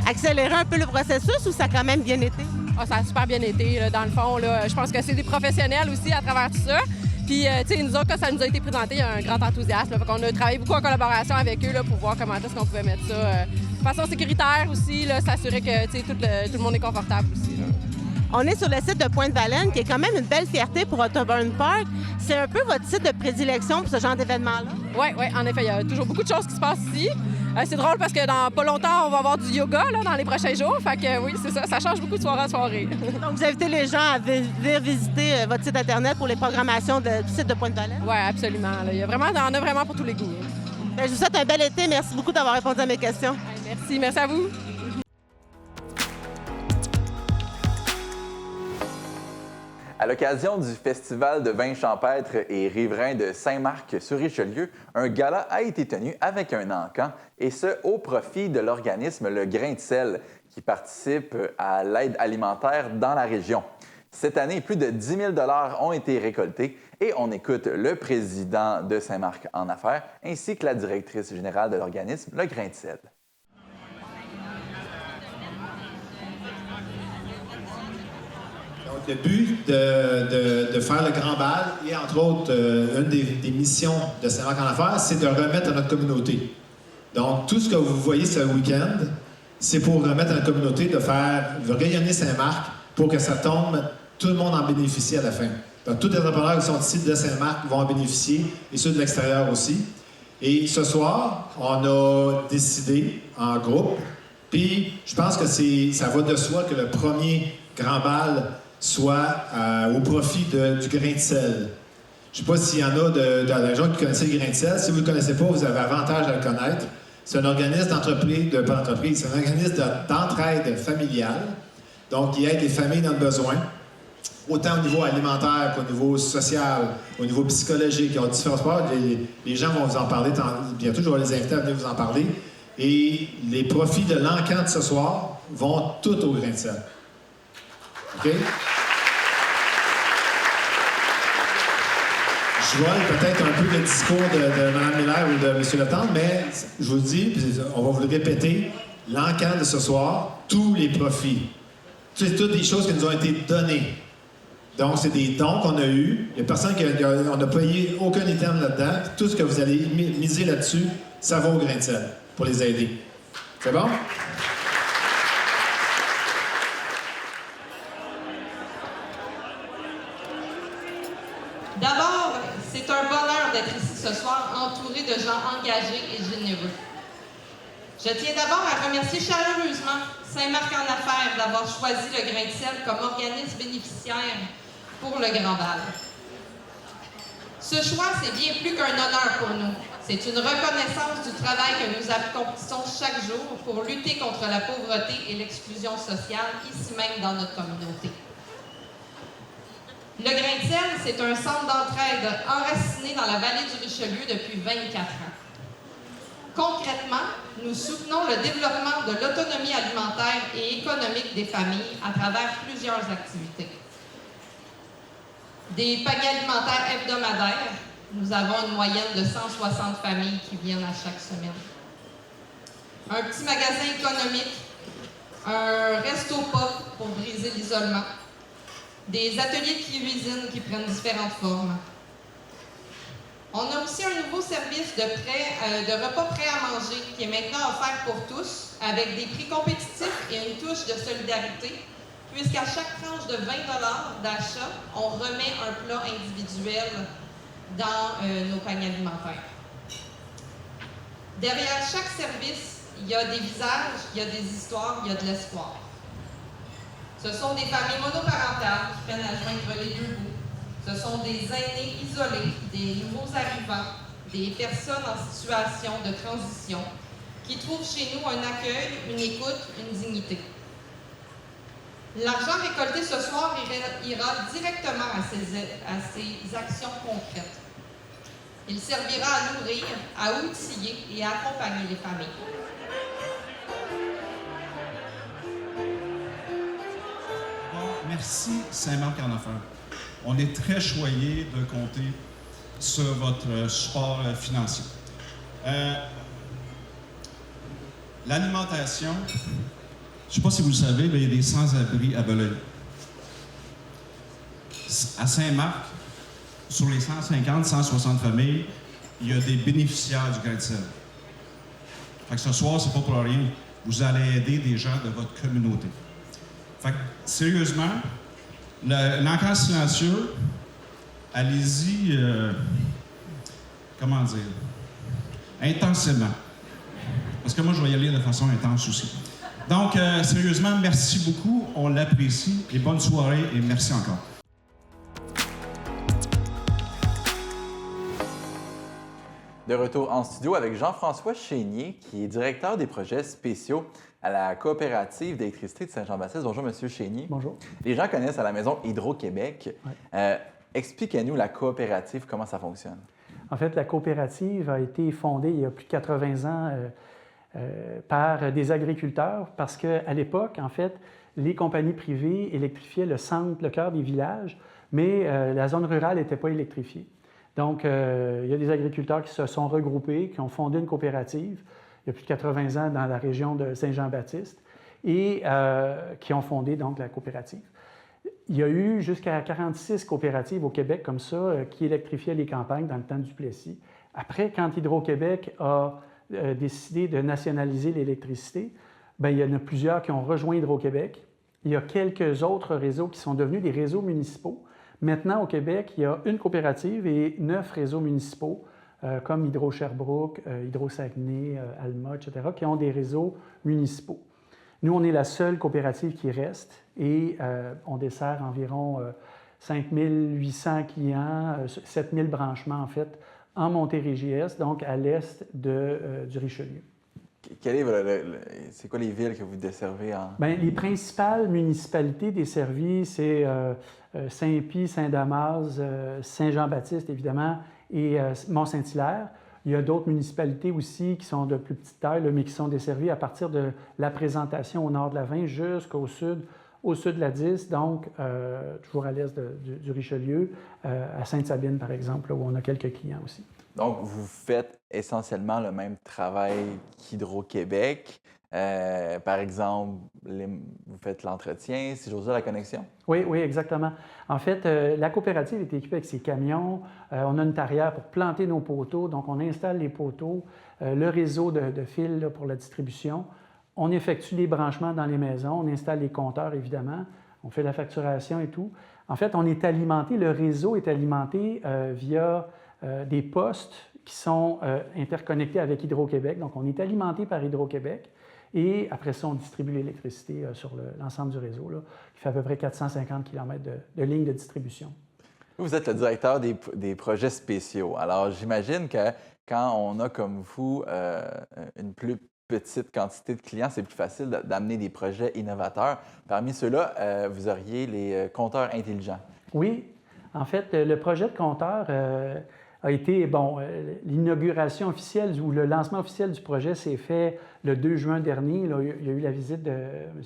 G: accélérer un peu le processus ou ça a quand même bien été?
J: Ah, ça a super bien été, là, dans le fond. Là. Je pense que c'est des professionnels aussi à travers tout ça. Puis, nous autres, quand ça nous a été présenté, il y a un grand enthousiasme. Fait qu'on a travaillé beaucoup en collaboration avec eux là, pour voir comment est-ce qu'on pouvait mettre ça de façon sécuritaire aussi, s'assurer que tout le monde est confortable aussi. Là.
G: On est sur le site de Pointe-Valène, qui est quand même une belle fierté pour Tauburn Park. C'est un peu votre site de prédilection pour ce genre d'événement-là?
J: Oui, en effet. Il y a toujours beaucoup de choses qui se passent ici. C'est drôle parce que dans pas longtemps, on va avoir du yoga là, dans les prochains jours. Fait que oui, c'est ça. Ça change beaucoup de soirée en soirée.
G: Donc, vous invitez les gens à venir visiter votre site Internet pour les programmations du site de Pointe-Valène?
J: Oui, absolument. Là. On en a vraiment pour tous les goûts.
G: Bien, je vous souhaite un bel été. Merci beaucoup d'avoir répondu à mes questions.
J: Merci à vous.
A: À l'occasion du Festival de vin champêtre et riverain de Saint-Marc-sur-Richelieu, un gala a été tenu avec un encan, et ce, au profit de l'organisme Le Grain de sel, qui participe à l'aide alimentaire dans la région. Cette année, plus de 10 000 $ ont été récoltés, et on écoute le président de Saint-Marc en affaires, ainsi que la directrice générale de l'organisme Le Grain de sel.
K: Le but de faire le grand bal et, entre autres, une des missions de Saint-Marc en affaires, c'est de remettre à notre communauté. Donc, tout ce que vous voyez ce week-end, c'est pour remettre à notre communauté, de faire rayonner Saint-Marc pour que ça tombe, tout le monde en bénéficie à la fin. Donc, tous les entrepreneurs qui sont ici de Saint-Marc vont en bénéficier, et ceux de l'extérieur aussi. Et ce soir, on a décidé en groupe, puis je pense que ça va de soi que le premier grand bal soit au profit du grain de sel. Je ne sais pas s'il y en a dans la région qui connaissaient le grain de sel. Si vous ne le connaissez pas, vous avez avantage à le connaître. C'est un organisme c'est un organisme d'entraide familiale, donc qui aide les familles dans le besoin, autant au niveau alimentaire qu'au niveau social, au niveau psychologique. Il y a différents sports. Les gens vont vous en parler bientôt. Je vais les inviter à venir vous en parler. Et les profits de l'encan de ce soir vont tout au grain de sel. OK? Je vois peut-être un peu le discours de Mme Miller ou de M. Letendre, mais je vous le dis, on va vous le répéter, l'encan de ce soir, tous les profits, c'est toutes des choses qui nous ont été données. Donc, c'est des dons qu'on a eus. Il n'y a personne on n'a payé aucun item là-dedans. Tout ce que vous allez miser là-dessus, ça va au grain de sel pour les aider. C'est bon?
L: D'abord, c'est un bonheur d'être ici ce soir, entouré de gens engagés et généreux. Je tiens d'abord à remercier chaleureusement Saint-Marc en affaires d'avoir choisi le grain de sel comme organisme bénéficiaire pour le Grand Bal. Ce choix, c'est bien plus qu'un honneur pour nous. C'est une reconnaissance du travail que nous accomplissons chaque jour pour lutter contre la pauvreté et l'exclusion sociale, ici même dans notre communauté. Le Grain de sel, c'est un centre d'entraide enraciné dans la vallée du Richelieu depuis 24 ans. Concrètement, nous soutenons le développement de l'autonomie alimentaire et économique des familles à travers plusieurs activités. Des paniers alimentaires hebdomadaires. Nous avons une moyenne de 160 familles qui viennent à chaque semaine. Un petit magasin économique, un resto-pop pour briser l'isolement, des ateliers de cuisine qui prennent différentes formes. On a aussi un nouveau service de repas prêts à manger qui est maintenant offert pour tous, avec des prix compétitifs et une touche de solidarité, puisqu'à chaque tranche de 20 $ d'achat, on remet un plat individuel dans nos paniers alimentaires. Derrière chaque service, il y a des visages, il y a des histoires, il y a de l'espoir. Ce sont des familles monoparentales qui peinent à joindre les deux bouts. Ce sont des aînés isolés, des nouveaux arrivants, des personnes en situation de transition qui trouvent chez nous un accueil, une écoute, une dignité. L'argent récolté ce soir ira directement à ces actions concrètes. Il servira à nourrir, à outiller et à accompagner les familles.
M: Bon, merci Saint-Marc-en-Affaires. On est très choyés de compter sur votre support financier. L'alimentation, je ne sais pas si vous le savez, mais il y a des sans-abri à Belleuil. À Saint-Marc, sur les 150, 160 familles, il y a des bénéficiaires du grain de sel. Fait que ce soir, c'est pas pour rien. Vous allez aider des gens de votre communauté. Fait que, sérieusement, l'encre silencieux, allez-y, comment dire, intensément. Parce que moi, je vais y aller de façon intense aussi. Donc, sérieusement, merci beaucoup, on l'apprécie, et bonne soirée, et merci encore.
A: De retour en studio avec Jean-François Chénier, qui est directeur des projets spéciaux à la coopérative d'électricité de Saint-Jean-Baptiste. Bonjour, M. Chénier.
N: Bonjour.
A: Les gens connaissent à la maison Hydro-Québec.
N: Ouais.
A: Expliquez-nous la coopérative, comment ça fonctionne.
N: En fait, la coopérative a été fondée il y a plus de 80 ans par des agriculteurs parce qu'à l'époque, en fait, les compagnies privées électrifiaient le centre, le cœur des villages, mais la zone rurale n'était pas électrifiée. Donc, il y a des agriculteurs qui se sont regroupés, qui ont fondé une coopérative il y a plus de 80 ans dans la région de Saint-Jean-Baptiste et qui ont fondé donc la coopérative. Il y a eu jusqu'à 46 coopératives au Québec comme ça qui électrifiaient les campagnes dans le temps du Plessis. Après, quand Hydro-Québec a décidé de nationaliser l'électricité, bien, il y en a plusieurs qui ont rejoint Hydro-Québec. Il y a quelques autres réseaux qui sont devenus des réseaux municipaux. Maintenant, au Québec, il y a une coopérative et 9 réseaux municipaux, comme Hydro-Sherbrooke, Hydro-Saguenay, Alma, etc., qui ont des réseaux municipaux. Nous, on est la seule coopérative qui reste et on dessert environ 5 800 clients, 7 000 branchements, en fait, en Montérégie-Est, donc à l'est du Richelieu.
A: C'est quoi les villes que vous desservez en...
N: Bien, les principales municipalités desservies, c'est Saint-Pie, Saint-Damas, Saint-Jean-Baptiste, évidemment, et Mont-Saint-Hilaire. Il y a d'autres municipalités aussi qui sont de plus petite taille, mais qui sont desservies à partir de la présentation au nord de la 20 jusqu'au sud de la 10, donc toujours à l'est du Richelieu, à Sainte-Sabine, par exemple, où on a quelques clients aussi.
A: Donc, vous faites essentiellement le même travail qu'Hydro-Québec. Par exemple, vous faites l'entretien, si j'ose dire, la connexion?
N: Oui, exactement. En fait, la coopérative est équipée avec ses camions. On a une tarière pour planter nos poteaux. Donc, on installe les poteaux, le réseau de fils là, pour la distribution. On effectue les branchements dans les maisons. On installe les compteurs, évidemment. On fait la facturation et tout. En fait, on est alimenté, le réseau est alimenté via des postes qui sont interconnectés avec Hydro-Québec. Donc, on est alimenté par Hydro-Québec. Et après ça, on distribue l'électricité sur l'ensemble du réseau, là, qui fait à peu près 450 km de lignes de distribution.
A: Vous êtes le directeur des projets spéciaux. Alors, j'imagine que quand on a comme vous une plus petite quantité de clients, c'est plus facile d'amener des projets innovateurs. Parmi ceux-là, vous auriez les compteurs intelligents.
N: Oui. En fait, le projet de compteur a été, l'inauguration officielle ou le lancement officiel du projet s'est fait le 2 juin dernier. Là, il y a eu la visite de M.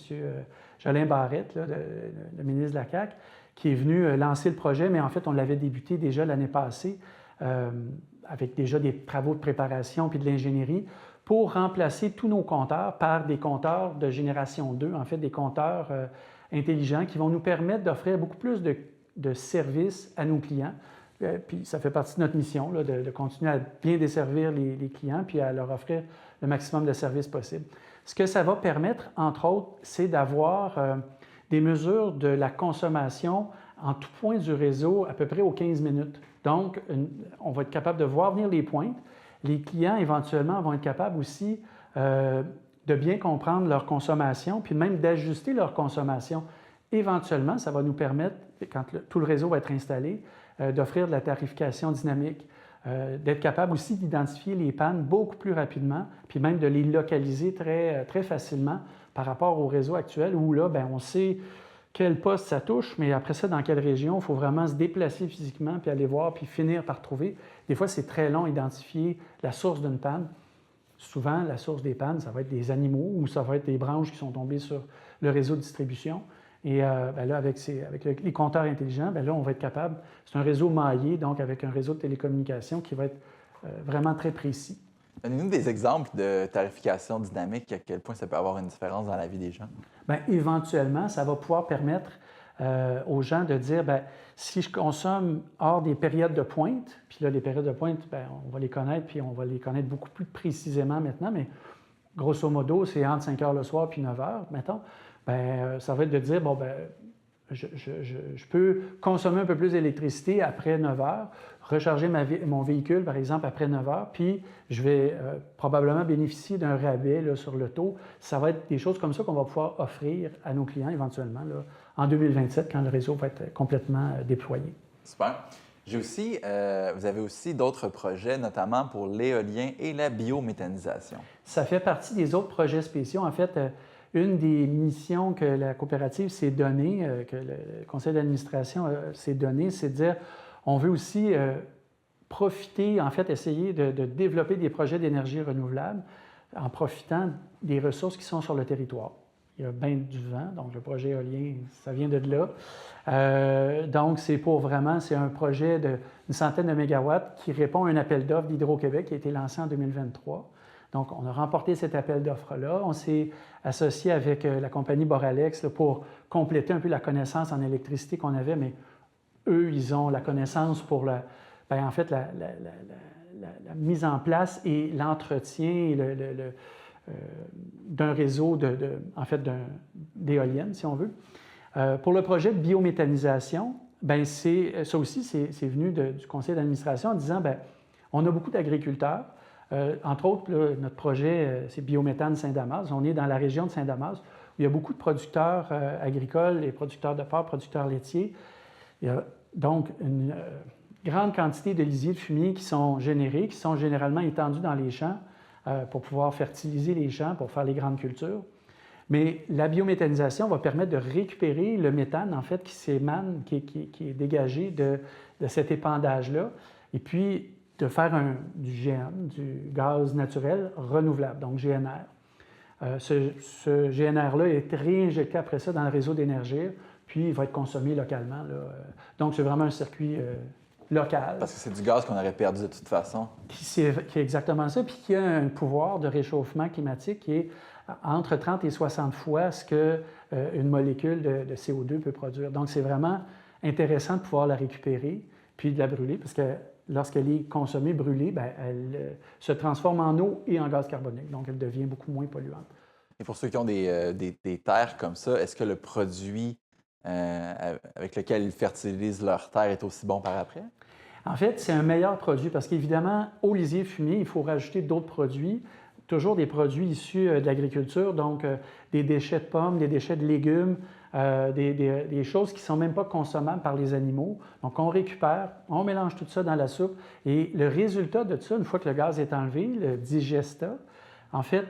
N: Jolin Barrette, là, le ministre de la CAQ, qui est venu lancer le projet, mais en fait, on l'avait débuté déjà l'année passée avec déjà des travaux de préparation puis de l'ingénierie pour remplacer tous nos compteurs par des compteurs de génération 2, en fait, des compteurs intelligents qui vont nous permettre d'offrir beaucoup plus de services à nos clients. Puis ça fait partie de notre mission, là, de continuer à bien desservir les clients puis à leur offrir le maximum de services possible. Ce que ça va permettre, entre autres, c'est d'avoir des mesures de la consommation en tout point du réseau à peu près aux 15 minutes. Donc, on va être capable de voir venir les pointes. Les clients, éventuellement, vont être capables aussi de bien comprendre leur consommation, puis même d'ajuster leur consommation. Éventuellement, ça va nous permettre, quand tout le réseau va être installé, d'offrir de la tarification dynamique, d'être capable aussi d'identifier les pannes beaucoup plus rapidement, puis même de les localiser très facilement par rapport au réseau actuel où là, bien, on sait quel poste ça touche, mais après ça, dans quelle région, il faut vraiment se déplacer physiquement, puis aller voir, puis finir par trouver. Des fois, c'est très long d'identifier la source d'une panne. Souvent, la source des pannes, ça va être des animaux ou ça va être des branches qui sont tombées sur le réseau de distribution. Et bien là, avec les compteurs intelligents, bien là, on va être capable, c'est un réseau maillé, donc avec un réseau de télécommunications qui va être vraiment très précis.
A: Donnez-nous des exemples de tarification dynamique, à quel point ça peut avoir une différence dans la vie des gens.
N: Bien, éventuellement, ça va pouvoir permettre aux gens de dire, bien, si je consomme hors des périodes de pointe, puis là, les périodes de pointe, bien, on va les connaître, puis on va les connaître beaucoup plus précisément maintenant, mais grosso modo, c'est entre 5 heures le soir puis 9 heures, mettons. Bien, ça va être de dire, bon, bien, je peux consommer un peu plus d'électricité après 9 heures, recharger mon véhicule, par exemple, après 9 heures, puis je vais probablement bénéficier d'un rabais là, sur le taux. Ça va être des choses comme ça qu'on va pouvoir offrir à nos clients éventuellement là, en 2027, quand le réseau va être complètement déployé.
A: Super. J'ai aussi, vous avez aussi d'autres projets, notamment pour l'éolien et la biométhanisation.
N: Ça fait partie des autres projets spéciaux. En fait, une des missions que la coopérative s'est donnée, que le conseil d'administration s'est donné, c'est de dire on veut aussi profiter, en fait, essayer de développer des projets d'énergie renouvelable en profitant des ressources qui sont sur le territoire. Il y a bien du vent, donc le projet éolien, ça vient de là. Donc, c'est un projet d'une centaine de mégawatts qui répond à un appel d'offres d'Hydro-Québec qui a été lancé en 2023. Donc, on a remporté cet appel d'offres-là. On s'est associé avec la compagnie Boralex là, pour compléter un peu la connaissance en électricité qu'on avait, mais eux, ils ont la connaissance pour la mise en place et l'entretien d'un réseau d'éoliennes, si on veut. Pour le projet de biométhanisation, bien, ça aussi, c'est venu du conseil d'administration en disant, bien, on a beaucoup d'agriculteurs. Entre autres, là, notre projet, c'est Biométhane Saint-Damas. On est dans la région de Saint-Damas où il y a beaucoup de producteurs agricoles, et producteurs de porc, producteurs laitiers. Il y a donc une grande quantité de lisiers de fumier qui sont générés, qui sont généralement étendus dans les champs pour pouvoir fertiliser les champs, pour faire les grandes cultures. Mais la biométhanisation va permettre de récupérer le méthane, en fait, qui s'émane, qui est dégagé de cet épandage-là, et puis de faire du GN, du gaz naturel renouvelable, donc GNR. Ce GNR-là est réinjecté après ça dans le réseau d'énergie, puis il va être consommé localement. Là. Donc, c'est vraiment un circuit local.
A: Parce que c'est du gaz qu'on aurait perdu de toute façon.
N: Qui est exactement ça, puis qui a un pouvoir de réchauffement climatique qui est entre 30 et 60 fois ce qu'une molécule de CO2 peut produire. Donc, c'est vraiment intéressant de pouvoir la récupérer, puis de la brûler, parce que lorsqu'elle est consommée, brûlée, bien, elle se transforme en eau et en gaz carbonique. Donc, elle devient beaucoup moins polluante.
A: Et pour ceux qui ont des terres comme ça, est-ce que le produit avec lequel ils fertilisent leurs terres est aussi bon par après?
N: En fait, c'est un meilleur produit parce qu'évidemment, au lisier fumier, il faut rajouter d'autres produits, toujours des produits issus de l'agriculture, donc des déchets de pommes, des déchets de légumes, des choses qui ne sont même pas consommables par les animaux. Donc, on récupère, on mélange tout ça dans la soupe et le résultat de tout ça, une fois que le gaz est enlevé, le digestat, en fait,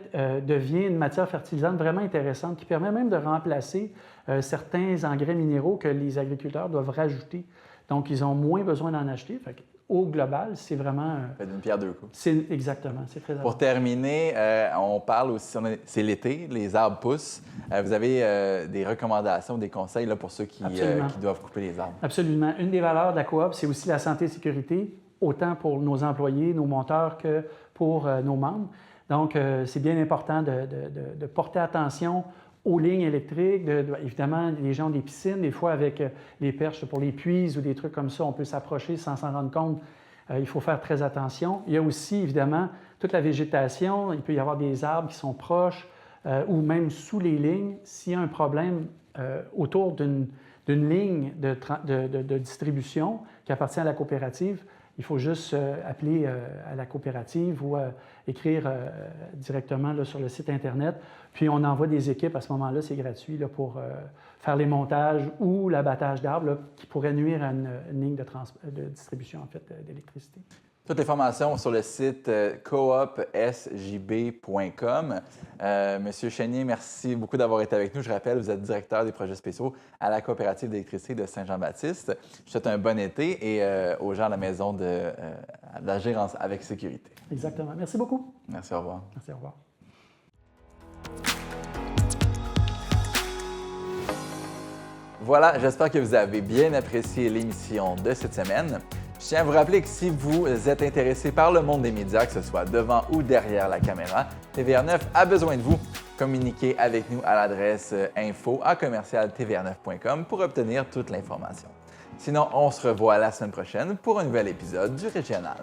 N: devient une matière fertilisante vraiment intéressante qui permet même de remplacer certains engrais minéraux que les agriculteurs doivent rajouter. Donc, ils ont moins besoin d'en acheter. Fait au global, c'est vraiment...
A: D'une pierre deux coups.
N: Exactement, c'est très important.
A: Pour terminer, on parle aussi, c'est l'été, les arbres poussent. Vous avez des recommandations, des conseils là, pour ceux qui doivent couper les arbres? Absolument.
N: Une des valeurs de la coop, c'est aussi la santé et sécurité, autant pour nos employés, nos monteurs que pour nos membres. Donc, c'est bien important de porter attention aux lignes électriques. Évidemment, les gens ont des piscines, des fois avec les perches pour les puises ou des trucs comme ça, on peut s'approcher sans s'en rendre compte. Il faut faire très attention. Il y a aussi, évidemment, toute la végétation. Il peut y avoir des arbres qui sont proches ou même sous les lignes. S'il y a un problème autour d'une d'une ligne de distribution qui appartient à la coopérative, il faut juste appeler à la coopérative ou écrire directement là, sur le site Internet. Puis on envoie des équipes, à ce moment-là, c'est gratuit là, pour faire les montages ou l'abattage d'arbres qui pourraient nuire à une ligne de distribution en fait, d'électricité.
A: Toutes les formations sur le site coopsjb.com. Monsieur Chénier, merci beaucoup d'avoir été avec nous. Je rappelle, vous êtes directeur des projets spéciaux à la coopérative d'électricité de Saint-Jean-Baptiste. Je vous souhaite un bon été et aux gens à la maison d'agir avec sécurité.
N: Exactement. Merci beaucoup.
A: Merci, au revoir.
N: Merci, au revoir.
A: Voilà, j'espère que vous avez bien apprécié l'émission de cette semaine. Je tiens à vous rappeler que si vous êtes intéressé par le monde des médias, que ce soit devant ou derrière la caméra, TVA9 a besoin de vous. Communiquez avec nous à l'adresse info@commercialtvr9.com pour obtenir toute l'information. Sinon, on se revoit la semaine prochaine pour un nouvel épisode du Régional.